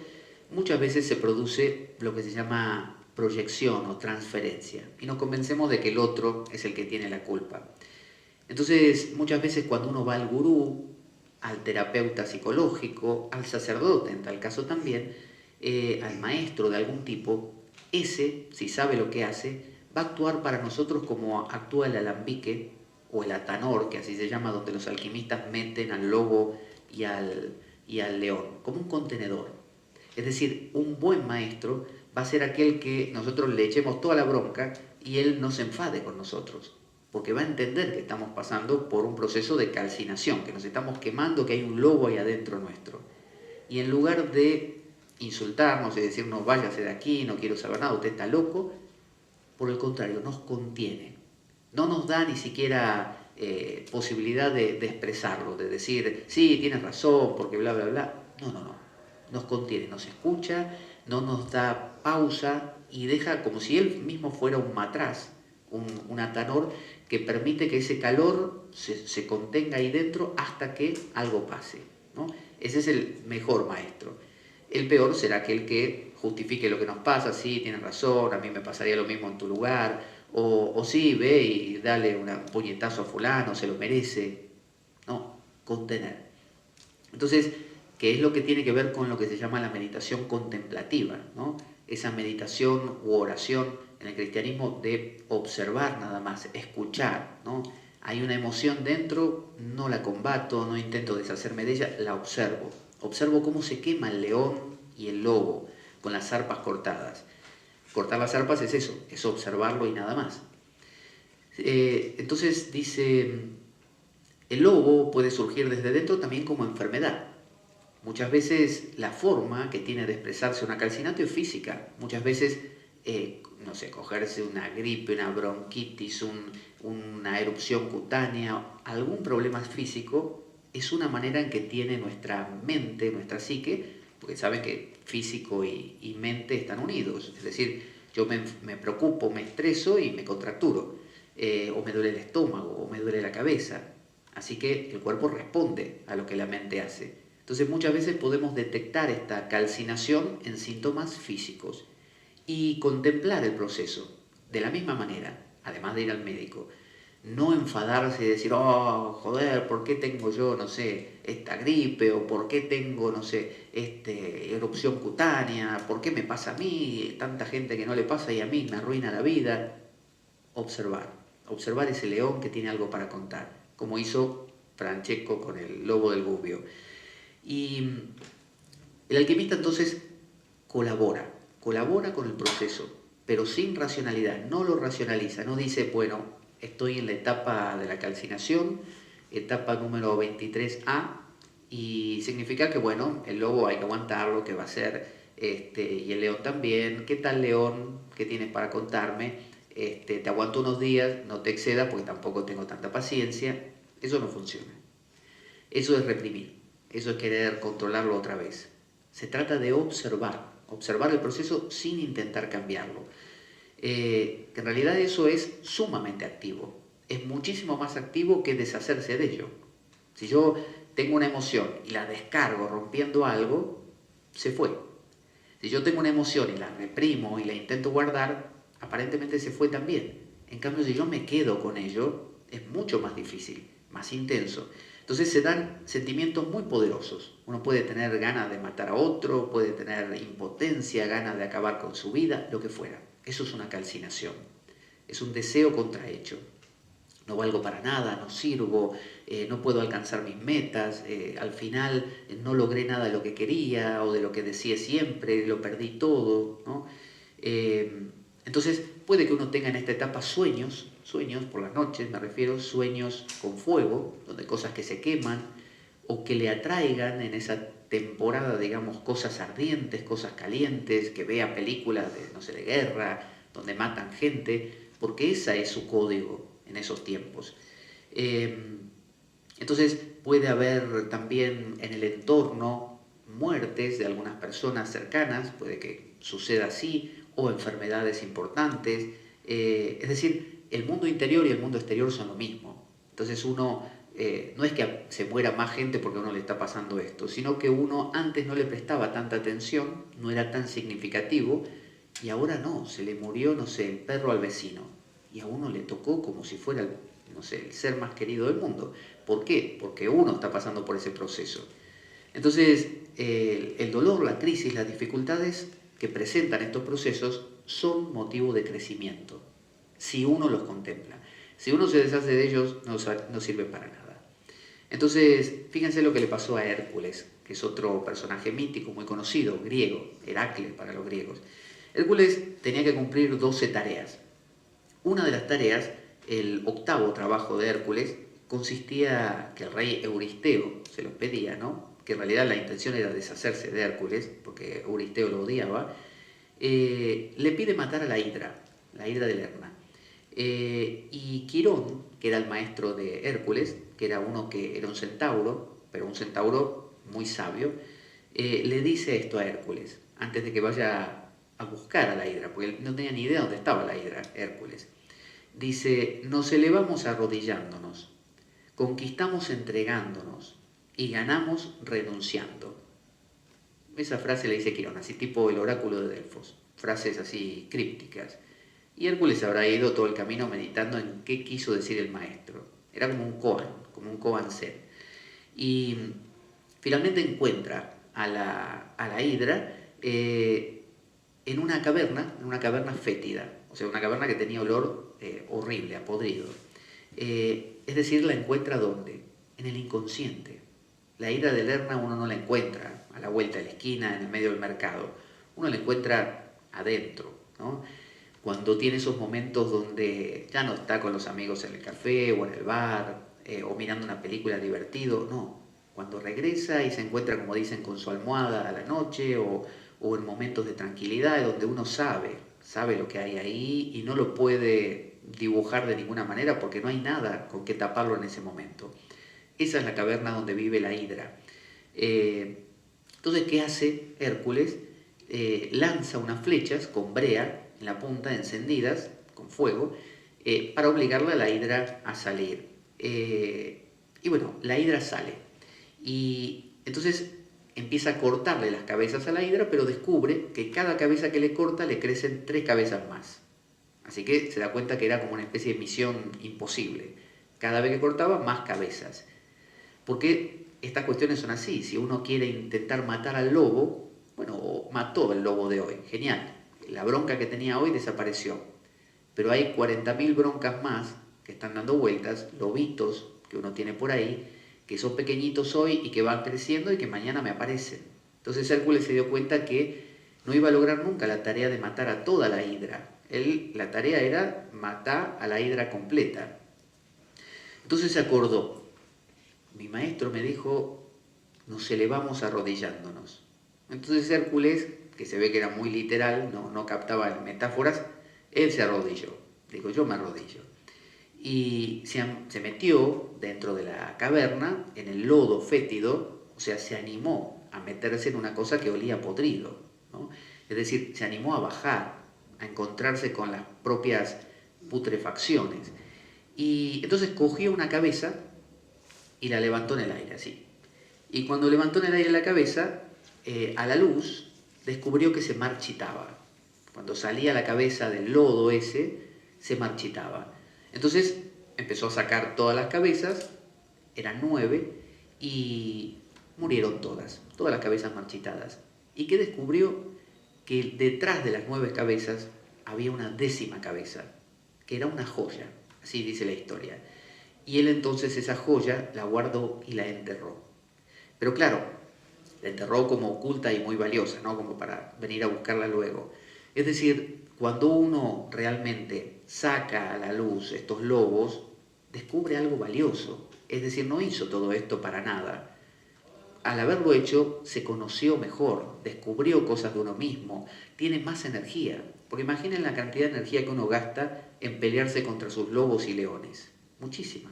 muchas veces se produce lo que se llama proyección o transferencia y nos convencemos de que el otro es el que tiene la culpa. Entonces, muchas veces cuando uno va al gurú, al terapeuta psicológico, al sacerdote en tal caso también, al maestro de algún tipo, ese, si sabe lo que hace, va a actuar para nosotros como actúa el alambique o el atanor, que así se llama, donde los alquimistas meten al lobo y al león, como un contenedor. Es decir, un buen maestro va a ser aquel que nosotros le echemos toda la bronca y él no se enfade con nosotros, porque va a entender que estamos pasando por un proceso de calcinación, que nos estamos quemando, que hay un lobo ahí adentro nuestro. Y en lugar de insultarnos y decirnos, váyase de aquí, no quiero saber nada, usted está loco, por el contrario, nos contiene. No nos da ni siquiera posibilidad de expresarlo, de decir, sí, tienes razón, porque bla, bla, bla. No. Nos contiene, nos escucha, no nos da pausa y deja como si él mismo fuera un matraz, un atanor que permite que ese calor se contenga ahí dentro hasta que algo pase, ¿no? Ese es el mejor maestro. El peor será aquel que justifique lo que nos pasa, sí, tienes razón, a mí me pasaría lo mismo en tu lugar, o sí, ve y dale un puñetazo a fulano, se lo merece. No, contener. Entonces, ¿qué es lo que tiene que ver con lo que se llama la meditación contemplativa, ¿no? Esa meditación u oración en el cristianismo de observar nada más, escuchar, ¿no? Hay una emoción dentro, no la combato, no intento deshacerme de ella, la observo. Observo cómo se quema el león y el lobo con las zarpas cortadas. Cortar las zarpas es eso, es observarlo y nada más. Entonces dice, el lobo puede surgir desde dentro también como enfermedad. Muchas veces la forma que tiene de expresarse una calcinante es física. Muchas veces, no sé, cogerse una gripe, una bronquitis, una erupción cutánea, algún problema físico, es una manera en que tiene nuestra mente, nuestra psique, porque saben que físico y mente están unidos. Es decir, yo me preocupo, me estreso y me contracturo, o me duele el estómago, o me duele la cabeza. Así que el cuerpo responde a lo que la mente hace. Entonces muchas veces podemos detectar esta calcinación en síntomas físicos y contemplar el proceso de la misma manera, además de ir al médico. No enfadarse y decir, oh, joder, ¿por qué tengo yo, no sé, esta gripe? ¿O por qué tengo, no sé, erupción cutánea? ¿Por qué me pasa a mí? Tanta gente que no le pasa y a mí me arruina la vida. Observar, observar ese león que tiene algo para contar, como hizo Francesco con el lobo del Gubbio. Y el alquimista entonces colabora con el proceso, pero sin racionalidad, no lo racionaliza, no dice, bueno, estoy en la etapa de la calcinación, etapa número 23A, y significa que, bueno, el lobo hay que aguantarlo, que va a ser, y el león también. ¿Qué tal, león? ¿Qué tienes para contarme? Te aguanto unos días, no te excedas porque tampoco tengo tanta paciencia. Eso no funciona. Eso es reprimir, eso es querer controlarlo otra vez. Se trata de observar el proceso sin intentar cambiarlo. En realidad eso es sumamente activo, es muchísimo más activo que deshacerse de ello. Si yo tengo una emoción y la descargo rompiendo algo, se fue. Si yo tengo una emoción y la reprimo y la intento guardar, aparentemente se fue también. En cambio, si yo me quedo con ello, es mucho más difícil, más intenso. Entonces se dan sentimientos muy poderosos. Uno puede tener ganas de matar a otro, puede tener impotencia, ganas de acabar con su vida, lo que fuera. Eso es una calcinación. Es un deseo contrahecho. No valgo para nada, no sirvo, no puedo alcanzar mis metas, al final no logré nada de lo que quería o de lo que decía siempre, lo perdí todo, ¿no? Entonces puede que uno tenga en esta etapa sueños por las noches, me refiero, sueños con fuego, donde cosas que se queman o que le atraigan en esa temporada, digamos, cosas ardientes, cosas calientes, que vea películas de, no sé, de guerra, donde matan gente, porque esa es su código en esos tiempos. Eh, entonces puede haber también en el entorno muertes de algunas personas cercanas, puede que suceda así, o enfermedades importantes. Es decir, el mundo interior y el mundo exterior son lo mismo. Entonces uno, no es que se muera más gente porque a uno le está pasando esto, sino que uno antes no le prestaba tanta atención, no era tan significativo, y ahora no, se le murió, no sé, el perro al vecino, y a uno le tocó como si fuera, no sé, el ser más querido del mundo. ¿Por qué? Porque uno está pasando por ese proceso. Entonces, el dolor, la crisis, las dificultades que presentan estos procesos son motivo de crecimiento, si uno los contempla. Si uno se deshace de ellos, no sirve para nada. Entonces, fíjense lo que le pasó a Hércules, que es otro personaje mítico muy conocido, griego, Heracles para los griegos. Hércules tenía que cumplir 12 tareas. Una de las tareas, el octavo trabajo de Hércules, consistía que el rey Euristeo se los pedía, ¿no? Que en realidad la intención era deshacerse de Hércules, porque Euristeo lo odiaba, le pide matar a la hidra de Lerna. Y Quirón, que era el maestro de Hércules, que era uno que era un centauro, pero un centauro muy sabio, le dice esto a Hércules, antes de que vaya a buscar a la hidra, porque él no tenía ni idea dónde estaba la hidra, Hércules. Dice, nos elevamos arrodillándonos, conquistamos entregándonos y ganamos renunciando. Esa frase le dice Quirón, así tipo el oráculo de Delfos, frases así crípticas. Y Hércules habrá ido todo el camino meditando en qué quiso decir el maestro. Era como un koan zen. Y finalmente encuentra a la hidra en una caverna fétida, o sea, una caverna que tenía olor horrible, a podrido. Es decir, la encuentra ¿dónde? En el inconsciente. La hidra de Lerna uno no la encuentra a la vuelta de la esquina, en el medio del mercado. Uno la encuentra adentro, ¿no? Cuando tiene esos momentos donde ya no está con los amigos en el café o en el bar, o mirando una película divertido, no. Cuando regresa y se encuentra, como dicen, con su almohada a la noche o en momentos de tranquilidad donde uno sabe lo que hay ahí y no lo puede dibujar de ninguna manera porque no hay nada con que taparlo en ese momento. Esa es la caverna donde vive la hidra. Entonces, ¿qué hace Hércules? Lanza unas flechas con brea en la punta, encendidas, con fuego, para obligarle a la hidra a salir. Y bueno, la hidra sale. Y entonces empieza a cortarle las cabezas a la hidra, pero descubre que cada cabeza que le corta le crecen 3 cabezas más. Así que se da cuenta que era como una especie de misión imposible. Cada vez que cortaba, más cabezas. Porque estas cuestiones son así. Si uno quiere intentar matar al lobo, bueno, mató el lobo de hoy. Genial. La bronca que tenía hoy desapareció. Pero hay 40.000 broncas más que están dando vueltas, lobitos que uno tiene por ahí, que son pequeñitos hoy y que van creciendo y que mañana me aparecen. Entonces Hércules se dio cuenta que no iba a lograr nunca la tarea de matar a toda la hidra. La tarea era matar a la hidra completa. Entonces se acordó. Mi maestro me dijo, nos elevamos arrodillándonos. Entonces Hércules, que se ve que era muy literal, no captaba metáforas, él se arrodilló. Dijo, yo me arrodillo. Y se metió dentro de la caverna, en el lodo fétido, o sea, se animó a meterse en una cosa que olía podrido, ¿no? Es decir, se animó a bajar, a encontrarse con las propias putrefacciones. Y entonces cogió una cabeza y la levantó en el aire, así. Y cuando levantó en el aire la cabeza, a la luz, descubrió que se marchitaba. Cuando salía la cabeza del lodo ese, se marchitaba. Entonces empezó a sacar todas las cabezas, eran 9, y murieron todas las cabezas marchitadas. ¿Y qué descubrió? Que detrás de las 9 cabezas había una 10ª cabeza, que era una joya, así dice la historia. Y él entonces esa joya la guardó y la enterró. Pero claro, la enterró como oculta y muy valiosa, ¿no? Como para venir a buscarla luego. Es decir, cuando uno realmente saca a la luz estos lobos, descubre algo valioso. Es decir, no hizo todo esto para nada. Al haberlo hecho, se conoció mejor, descubrió cosas de uno mismo, tiene más energía. Porque imaginen la cantidad de energía que uno gasta en pelearse contra sus lobos y leones. Muchísima.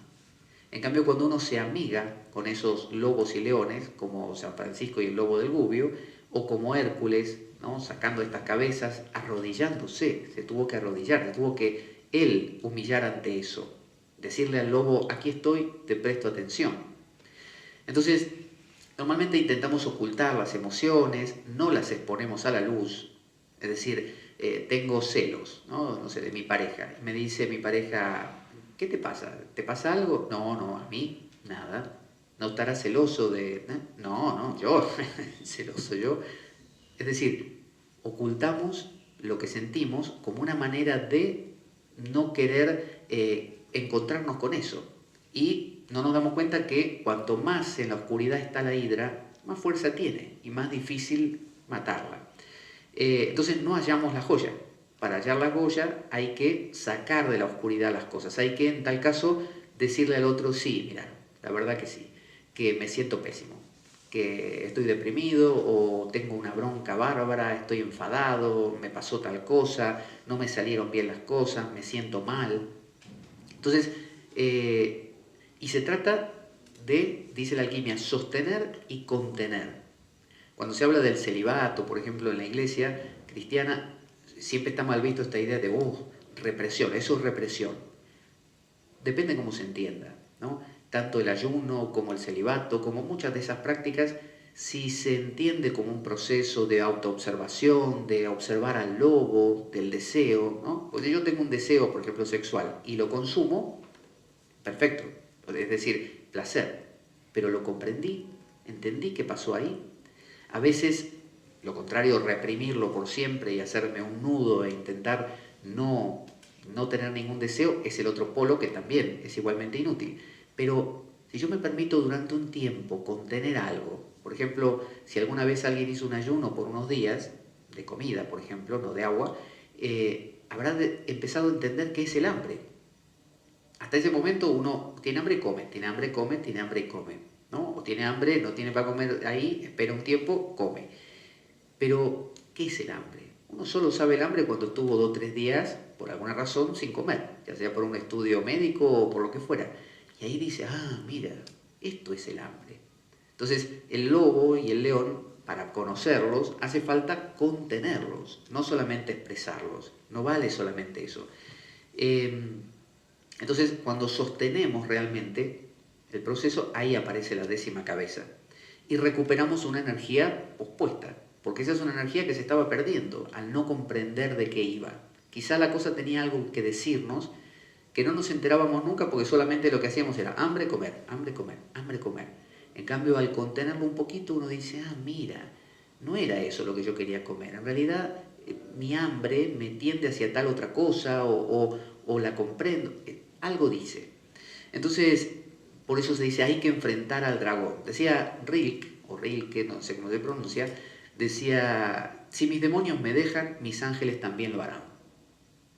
En cambio, cuando uno se amiga con esos lobos y leones, como San Francisco y el lobo del Gubbio, o como Hércules, ¿no? Sacando estas cabezas, arrodillándose, se tuvo que arrodillar, se tuvo que él humillar ante eso, decirle al lobo, aquí estoy, te presto atención. Entonces, normalmente intentamos ocultar las emociones, no las exponemos a la luz, es decir, tengo celos, ¿no? No sé, de mi pareja, y me dice mi pareja, ¿qué te pasa? ¿Te pasa algo? No, a mí, nada. ¿No estarás celoso de...? No, yo, celoso yo. Es decir, ocultamos lo que sentimos como una manera de no querer encontrarnos con eso. Y no nos damos cuenta que cuanto más en la oscuridad está la hidra, más fuerza tiene y más difícil matarla. Entonces no hallamos la joya. Para hallar la joya hay que sacar de la oscuridad las cosas. Hay que, en tal caso, decirle al otro, sí, mira, la verdad que sí, que me siento pésimo, que estoy deprimido o tengo una bronca bárbara, estoy enfadado, me pasó tal cosa, no me salieron bien las cosas, me siento mal. Entonces, y se trata de, dice la alquimia, sostener y contener. Cuando se habla del celibato, por ejemplo, en la iglesia cristiana, siempre está mal visto esta idea de, represión, eso es represión. Depende cómo se entienda, ¿no? Tanto el ayuno como el celibato, como muchas de esas prácticas, si se entiende como un proceso de autoobservación, de observar al lobo, del deseo, ¿no? Porque yo tengo un deseo, por ejemplo, sexual, y lo consumo, perfecto, es decir, placer, pero lo comprendí, entendí qué pasó ahí. A veces, lo contrario, reprimirlo por siempre y hacerme un nudo e intentar no tener ningún deseo es el otro polo que también es igualmente inútil. Pero si yo me permito durante un tiempo contener algo, por ejemplo, si alguna vez alguien hizo un ayuno por unos días, de comida, por ejemplo, no de agua, habrá empezado a entender qué es el hambre. Hasta ese momento uno tiene hambre y come, tiene hambre y come, tiene hambre y come, ¿no? O tiene hambre, no tiene para comer ahí, espera un tiempo, come. Pero, ¿qué es el hambre? Uno solo sabe el hambre cuando estuvo 2 o 3 días, por alguna razón, sin comer, ya sea por un estudio médico o por lo que fuera. Y ahí dice, mira, esto es el hambre. Entonces, el lobo y el león, para conocerlos, hace falta contenerlos, no solamente expresarlos. No vale solamente eso. Entonces, cuando sostenemos realmente el proceso, ahí aparece la 10ª cabeza. Y recuperamos una energía pospuesta, porque esa es una energía que se estaba perdiendo al no comprender de qué iba. Quizá la cosa tenía algo que decirnos que no nos enterábamos nunca porque solamente lo que hacíamos era hambre, comer, hambre, comer, hambre, comer. En cambio, al contenerlo un poquito, uno dice, mira, no era eso lo que yo quería comer. En realidad, mi hambre me tiende hacia tal otra cosa o la comprendo. Algo dice. Entonces, por eso se dice, hay que enfrentar al dragón. Decía Rilke, o Rilke, no sé cómo se pronuncia, decía, si mis demonios me dejan, mis ángeles también lo harán.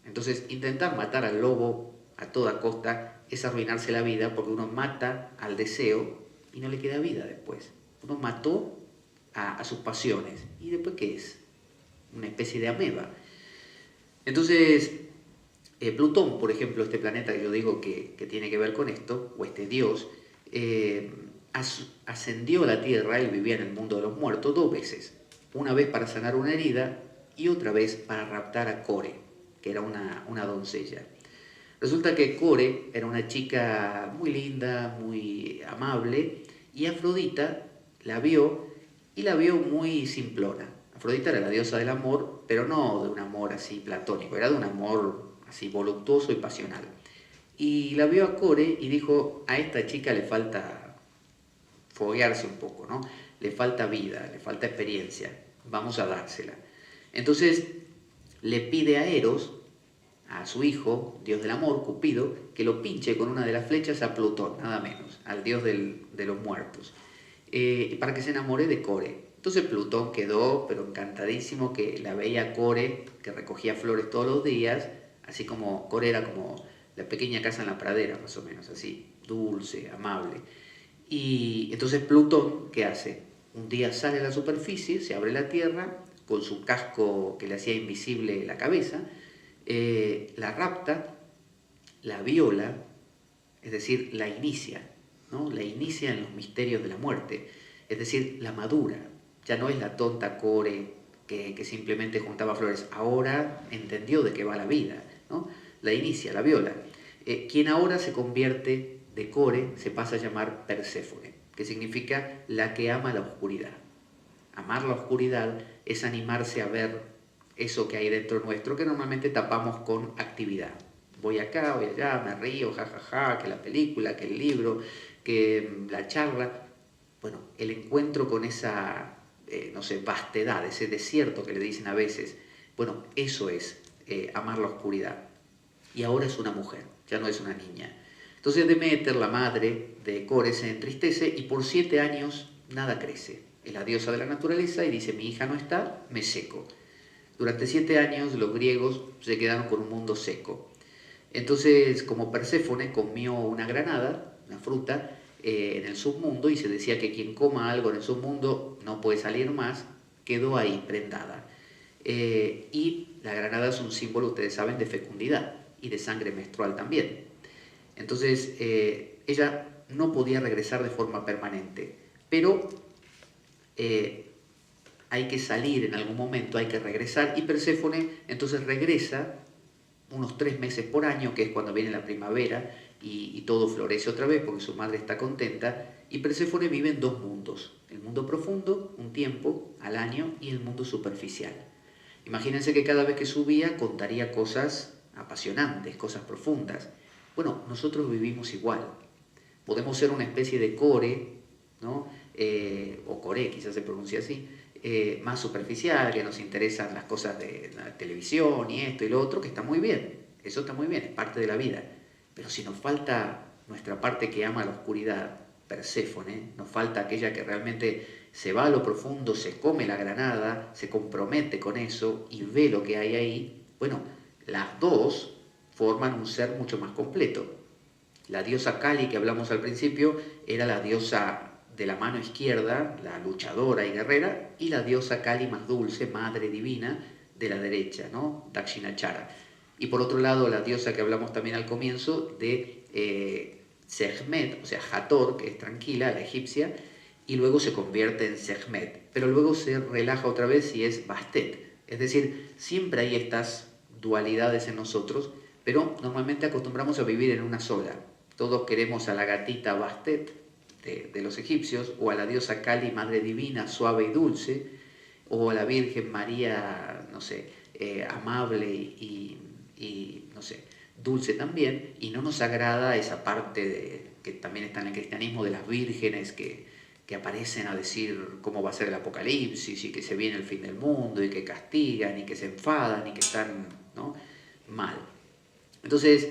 Entonces, intentar matar al lobo a toda costa es arruinarse la vida porque uno mata al deseo y no le queda vida después. Uno mató a sus pasiones. ¿Y después qué es? Una especie de ameba. Entonces, Plutón, por ejemplo, este planeta que yo digo que tiene que ver con esto, o este dios, ascendió a la Tierra, él vivía en el mundo de los muertos 2 veces. Una vez para sanar una herida y otra vez para raptar a Core, que era una doncella. Resulta que Core era una chica muy linda, muy amable, y Afrodita la vio y la vio muy simplona. Afrodita era la diosa del amor, pero no de un amor así platónico, era de un amor así voluptuoso y pasional. Y la vio a Core y dijo, a esta chica le falta foguearse un poco, ¿no? Le falta vida, le falta experiencia, vamos a dársela. Entonces le pide a Eros, a su hijo, dios del amor, Cupido, que lo pinche con una de las flechas a Plutón, nada menos, al dios de los muertos, para que se enamore de Core. Entonces Plutón quedó, pero encantadísimo, que la veía Core, que recogía flores todos los días, así como Core era como la pequeña casa en la pradera, más o menos, así, dulce, amable. Y entonces Plutón, ¿qué hace? Un día sale a la superficie, se abre la Tierra, con su casco que le hacía invisible la cabeza, la rapta, la viola, es decir, la inicia, ¿no? La inicia en los misterios de la muerte, es decir, la madura. Ya no es la tonta Core que simplemente juntaba flores, ahora entendió de qué va la vida, ¿no? La inicia, la viola. Quien ahora se convierte de Core se pasa a llamar Perséfone, que significa la que ama la oscuridad. Amar la oscuridad es animarse a ver eso que hay dentro nuestro que normalmente tapamos con actividad. Voy acá, voy allá, me río, jajaja, que la película, que el libro, que la charla. Bueno, el encuentro con esa, no sé, vastedad, ese desierto que le dicen a veces, bueno, eso es amar la oscuridad. Y ahora es una mujer, ya no es una niña. Entonces Deméter, la madre de Core, se entristece y por 7 años nada crece. Es la diosa de la naturaleza y dice, mi hija no está, me seco. Durante 7 años los griegos se quedaron con un mundo seco. Entonces, como Perséfone comió una granada, una fruta, en el submundo, y se decía que quien coma algo en el submundo no puede salir más, quedó ahí prendada. Y la granada es un símbolo, ustedes saben, de fecundidad y de sangre menstrual también. Entonces, ella no podía regresar de forma permanente, pero hay que salir en algún momento, hay que regresar, y Perséfone entonces regresa unos 3 meses por año, que es cuando viene la primavera y todo florece otra vez porque su madre está contenta, y Perséfone vive en 2 mundos, el mundo profundo, un tiempo al año, y el mundo superficial. Imagínense que cada vez que subía contaría cosas apasionantes, cosas profundas. Bueno, nosotros vivimos igual. Podemos ser una especie de Core, ¿no? O Core, quizás se pronuncia así, más superficial, que nos interesan las cosas de la televisión y esto y lo otro, que está muy bien, eso está muy bien, es parte de la vida. Pero si nos falta nuestra parte que ama la oscuridad, Perséfone, nos falta aquella que realmente se va a lo profundo, se come la granada, se compromete con eso y ve lo que hay ahí, bueno, las dos forman un ser mucho más completo. La diosa Kali que hablamos al principio era la diosa de la mano izquierda, la luchadora y guerrera, y la diosa Kali más dulce, madre divina, de la derecha, ¿no? Dakshinachara. Y por otro lado, la diosa que hablamos también al comienzo de Sekhmet, o sea, Hathor, que es tranquila, la egipcia, y luego se convierte en Sekhmet, pero luego se relaja otra vez y es Bastet. Es decir, siempre hay estas dualidades en nosotros, pero normalmente acostumbramos a vivir en una sola. Todos queremos a la gatita Bastet de los egipcios, o a la diosa Kali, madre divina, suave y dulce, o a la Virgen María, no sé, amable y, no sé, dulce también, y no nos agrada esa parte que también está en el cristianismo de las vírgenes que aparecen a decir cómo va a ser el apocalipsis y que se viene el fin del mundo y que castigan y que se enfadan y que están, ¿no?, mal. Entonces,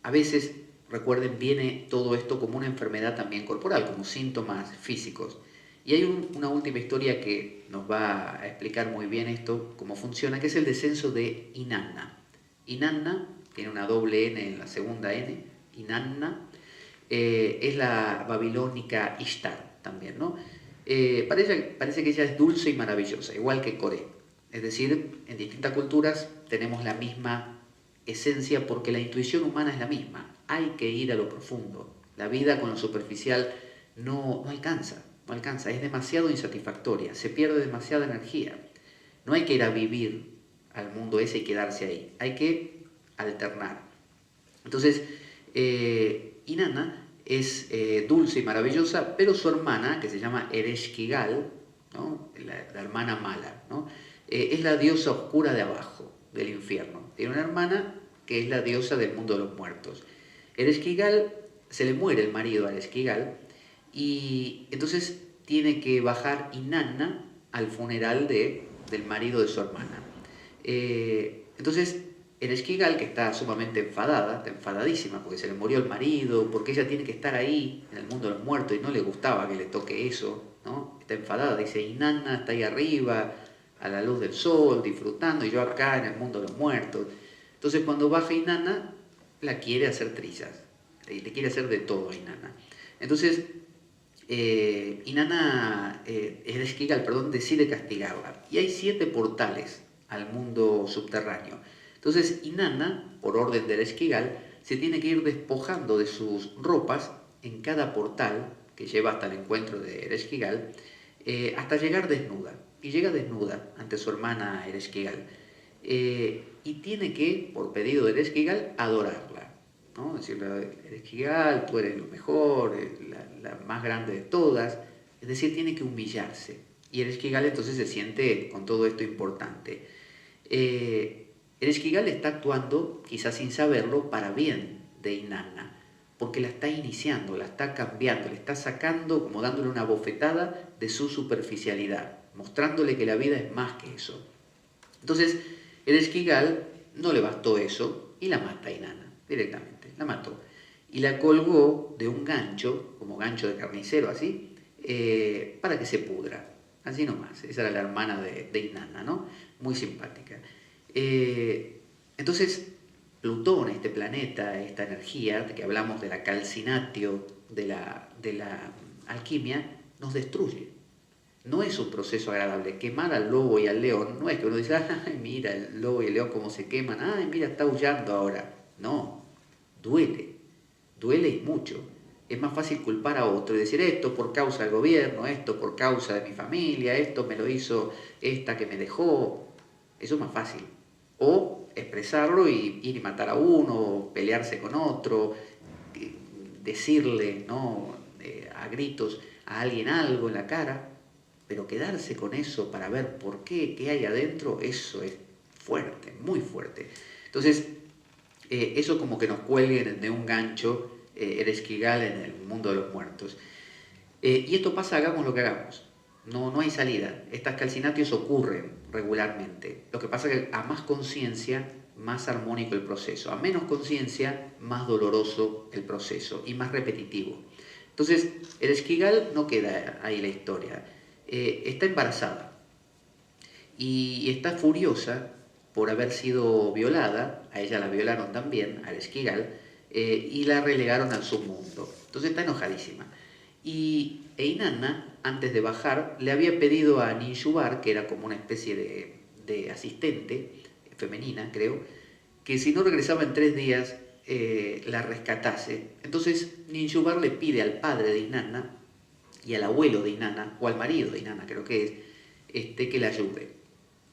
a veces, recuerden, viene todo esto como una enfermedad también corporal, como síntomas físicos. Y hay una última historia que nos va a explicar muy bien esto, cómo funciona, que es el descenso de Inanna. Inanna tiene una doble N en la segunda N, Inanna, es la babilónica Ishtar también, ¿no? Parece que ella es dulce y maravillosa, igual que Coré. Es decir, en distintas culturas tenemos la misma esencia porque la intuición humana es la misma. Hay que ir a lo profundo. La vida con lo superficial no alcanza, no alcanza, es demasiado insatisfactoria, se pierde demasiada energía. No hay que ir a vivir al mundo ese y quedarse ahí, hay que alternar. Entonces, Inanna es dulce y maravillosa, pero su hermana, que se llama Ereshkigal, ¿no?, la hermana mala, ¿no?, es la diosa oscura de abajo, del infierno. Tiene una hermana que es la diosa del mundo de los muertos. Ereshkigal, se le muere el marido a Ereshkigal, y entonces tiene que bajar Inanna al funeral del marido de su hermana. Entonces, Ereshkigal, que está sumamente enfadada, está enfadadísima porque se le murió el marido, porque ella tiene que estar ahí en el mundo de los muertos y no le gustaba que le toque eso, ¿no? Está enfadada, dice, Inanna está ahí arriba, a la luz del sol, disfrutando, y yo acá en el mundo de los muertos. Entonces, cuando baja Inanna, la quiere hacer trizas, le quiere hacer de todo a Inanna. Entonces, Inanna, Ereshkigal, perdón, decide castigarla. Y hay 7 portales al mundo subterráneo. Entonces, Inanna, por orden de Ereshkigal, se tiene que ir despojando de sus ropas en cada portal que lleva hasta el encuentro de Ereshkigal, hasta llegar desnuda. Y llega desnuda ante su hermana Ereshkigal. Y tiene que, por pedido de Ereshkigal, adorarla, ¿no? Decirle, Ereshkigal, tú eres lo mejor, la más grande de todas. Es decir, tiene que humillarse. Y Ereshkigal entonces se siente con todo esto importante. Ereshkigal está actuando, quizás sin saberlo, para bien de Inanna, porque la está iniciando, la está cambiando, le está sacando, como dándole una bofetada de su superficialidad, mostrándole que la vida es más que eso. Entonces, Ereshkigal no le bastó eso y la mata a Inanna, directamente, la mató. Y la colgó de un gancho, como gancho de carnicero, así, para que se pudra. Así nomás, esa era la hermana de Inanna, ¿no? Muy simpática. Entonces, Plutón, este planeta, esta energía, de que hablamos de la calcinatio, de la alquimia, nos destruye. No es un proceso agradable. Quemar al lobo y al león no es que uno dice, ay, mira el lobo y el león cómo se queman, ay, mira, está aullando ahora. No, duele, duele y mucho. Es más fácil culpar a otro y decir esto por causa del gobierno, esto por causa de mi familia, esto me lo hizo esta que me dejó. Eso es más fácil. O expresarlo y ir y matar a uno, pelearse con otro, decirle, ¿no?, a gritos a alguien algo en la cara, pero quedarse con eso para ver por qué hay adentro, eso es fuerte, muy fuerte. Entonces, eso como que nos cuelguen de un gancho, Ereshkigal en el mundo de los muertos. Y esto pasa, hagamos lo que hagamos. No hay salida. Estas calcinatios ocurren regularmente. Lo que pasa es que a más conciencia, más armónico el proceso. A menos conciencia, más doloroso el proceso y más repetitivo. Entonces, Ereshkigal no queda ahí la historia. Está embarazada y está furiosa por haber sido violada. A ella la violaron también, a Ereshkigal, y la relegaron al submundo. Entonces está enojadísima. E Inanna, antes de bajar, le había pedido a Ninjubar, que era como una especie de asistente femenina, creo, que si no regresaba en 3 días, la rescatase. Entonces Ninjubar le pide al padre de Inanna y al abuelo de Inanna, o al marido de Inanna creo que es, que la ayude.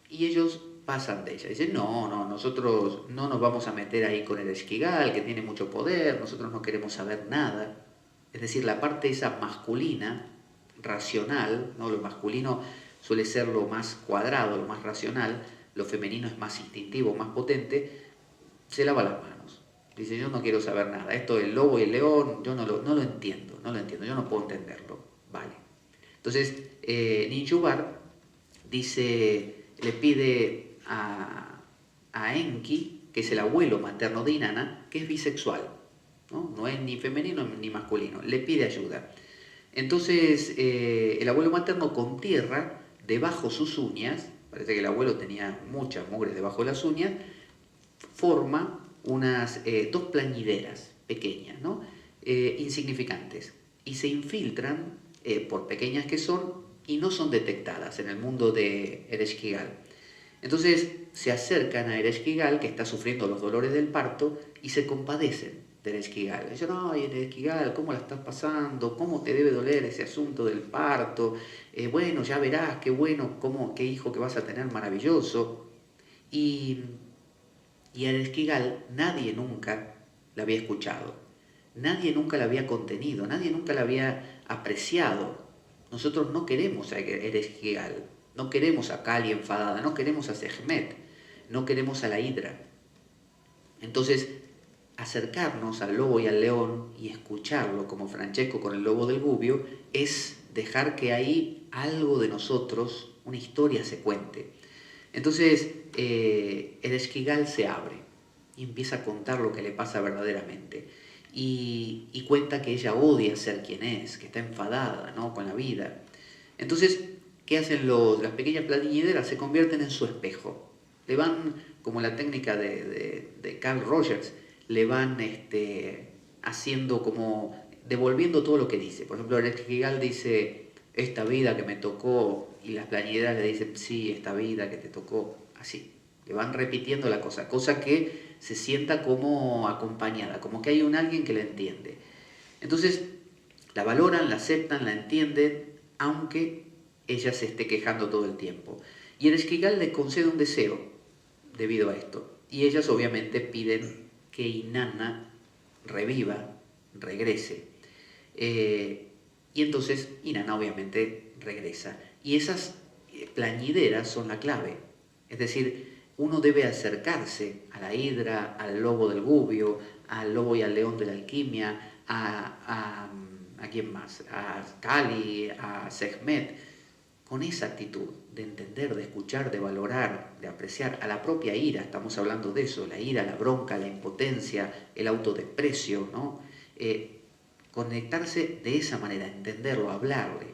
Y ellos pasan de ella. Dicen, no, no, nosotros no nos vamos a meter ahí con el Esquigal, que tiene mucho poder, nosotros no queremos saber nada. Es decir, la parte esa masculina, racional, ¿no? Lo masculino suele ser lo más cuadrado, lo más racional, lo femenino es más instintivo, más potente, se lava las manos. Dice, yo no quiero saber nada. Esto del lobo y el león, yo no lo entiendo, no lo entiendo, yo no puedo entenderlo. Vale. Entonces, Ninjubar dice, le pide a Enki, que es el abuelo materno de Inanna, que es bisexual, ¿no? No es ni femenino ni masculino, le pide ayuda. Entonces, el abuelo materno con tierra debajo sus uñas, parece que el abuelo tenía mucha mugre debajo de las uñas, forma unas 2 plañideras pequeñas, ¿no? Insignificantes, y se infiltran, por pequeñas que son, y no son detectadas en el mundo de Ereshkigal. Entonces se acercan a Ereshkigal, que está sufriendo los dolores del parto, y se compadecen de Ereshkigal. Dicen, ay, Ereshkigal, ¿cómo la estás pasando? ¿Cómo te debe doler ese asunto del parto? Bueno, ya verás, qué bueno, qué hijo que vas a tener maravilloso. Y y a Ereshkigal nadie nunca la había escuchado, nadie nunca la había contenido, nadie nunca la había apreciado. Nosotros no queremos a Ereshkigal, no queremos a Kali enfadada, no queremos a Sekhmet, no queremos a la Hidra. Entonces, acercarnos al lobo y al león y escucharlo como Francesco con el lobo del Gubbio es dejar que ahí algo de nosotros, una historia se cuente. Entonces, el Esquigal se abre y empieza a contar lo que le pasa verdaderamente. Y cuenta que ella odia ser quien es, que está enfadada, ¿no?, con la vida. Entonces, ¿qué hacen las pequeñas plañideras? Se convierten en su espejo. Le van, como la técnica de Carl Rogers, le van haciendo como, devolviendo todo lo que dice. Por ejemplo, el Esquigal dice, esta vida que me tocó, y las plañideras le dicen, sí, esta vida que te tocó, así. Le van repitiendo la cosa que se sienta como acompañada, como que hay alguien que la entiende. Entonces, la valoran, la aceptan, la entienden, aunque ella se esté quejando todo el tiempo. Y el Esquigal le concede un deseo debido a esto. Y ellas obviamente piden que Inanna reviva, regrese. Y entonces Inanna obviamente regresa. Y esas plañideras son la clave. Es decir, uno debe acercarse a la Hidra, al lobo del Gubbio, al lobo y al león de la alquimia, ¿a quién más? A Kali, a Sekhmet, con esa actitud de entender, de escuchar, de valorar, de apreciar a la propia ira. Estamos hablando de eso, la ira, la bronca, la impotencia, el autodesprecio, ¿no? Conectarse de esa manera, entenderlo, hablarle,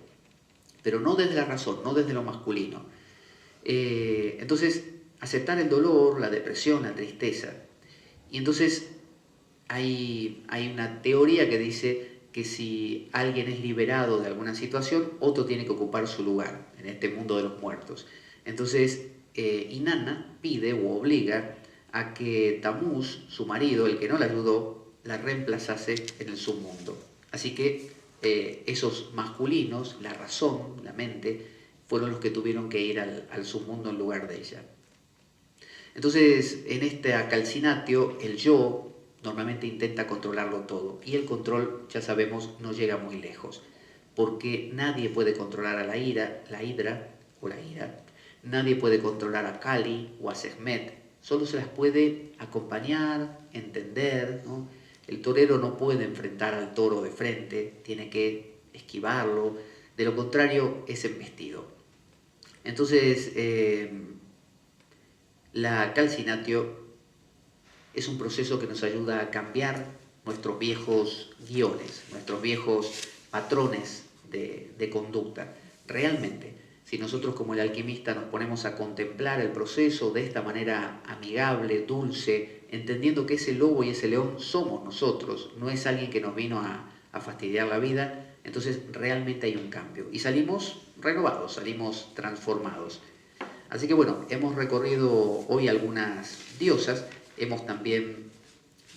pero no desde la razón, no desde lo masculino. Entonces, aceptar el dolor, la depresión, la tristeza. Y entonces hay una teoría que dice que si alguien es liberado de alguna situación, otro tiene que ocupar su lugar en este mundo de los muertos. Entonces, Inanna pide o obliga a que Tammuz, su marido, el que no la ayudó, la reemplazase en el submundo. Así que esos masculinos, la razón, la mente, fueron los que tuvieron que ir al submundo en lugar de ella. Entonces, en este calcinatio, el yo normalmente intenta controlarlo todo. Y el control, ya sabemos, no llega muy lejos. Porque nadie puede controlar a la Hidra o la ira. Nadie puede controlar a Kali o a Sekhmet. Solo se las puede acompañar, entender, ¿no? El torero no puede enfrentar al toro de frente, tiene que esquivarlo. De lo contrario, es embestido. Entonces, la calcinatio es un proceso que nos ayuda a cambiar nuestros viejos guiones, nuestros viejos patrones de conducta. Realmente, si nosotros como el alquimista nos ponemos a contemplar el proceso de esta manera amigable, dulce, entendiendo que ese lobo y ese león somos nosotros, no es alguien que nos vino a fastidiar la vida, Entonces realmente hay un cambio y salimos renovados, salimos transformados. Así que bueno, hemos recorrido hoy algunas diosas, hemos también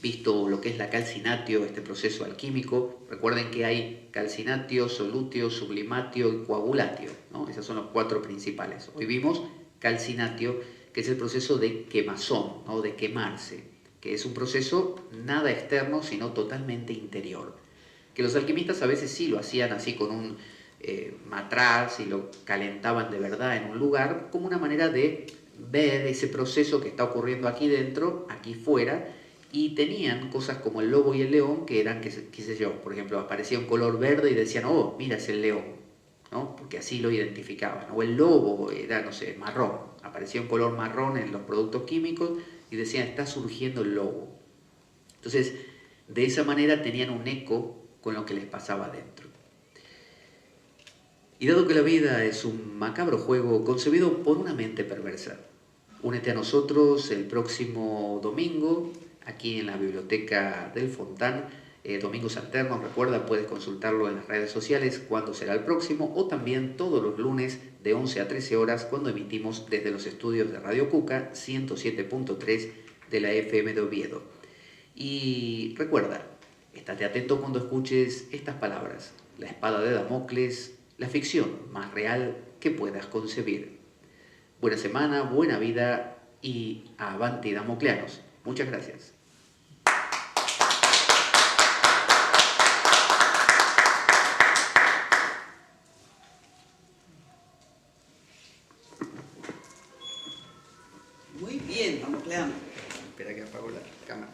visto lo que es la calcinatio, este proceso alquímico. Recuerden que hay calcinatio, solutio, sublimatio y coagulatio, ¿no? Esos son los 4 principales. Hoy vimos calcinatio, que es el proceso de quemazón, ¿no? De quemarse, que es un proceso nada externo, sino totalmente interior. Que los alquimistas a veces sí lo hacían así con un matraz y lo calentaban de verdad en un lugar, como una manera de ver ese proceso que está ocurriendo aquí dentro, aquí fuera, y tenían cosas como el lobo y el león que eran, qué sé yo, por ejemplo, aparecía un color verde y decían, oh, mira, es el león, ¿no? Porque así lo identificaban. O el lobo era, no sé, marrón, aparecía un color marrón en los productos químicos y decían, está surgiendo el lobo. Entonces, de esa manera tenían un eco con lo que les pasaba dentro. Y dado que la vida es un macabro juego concebido por una mente perversa, únete a nosotros el próximo domingo, aquí en la Biblioteca del Fontán, Domingos Alternos. Recuerda, puedes consultarlo en las redes sociales cuándo será el próximo, o también todos los lunes de 11 a 13 horas cuando emitimos desde los estudios de Radio Cuca 107.3 de la FM de Oviedo. Y recuerda, estate atento cuando escuches estas palabras: la espada de Damocles, la ficción más real que puedas concebir. Buena semana, buena vida y avanti damocleanos. Muchas gracias. Muy bien, damocleano. Espera que apago la cámara.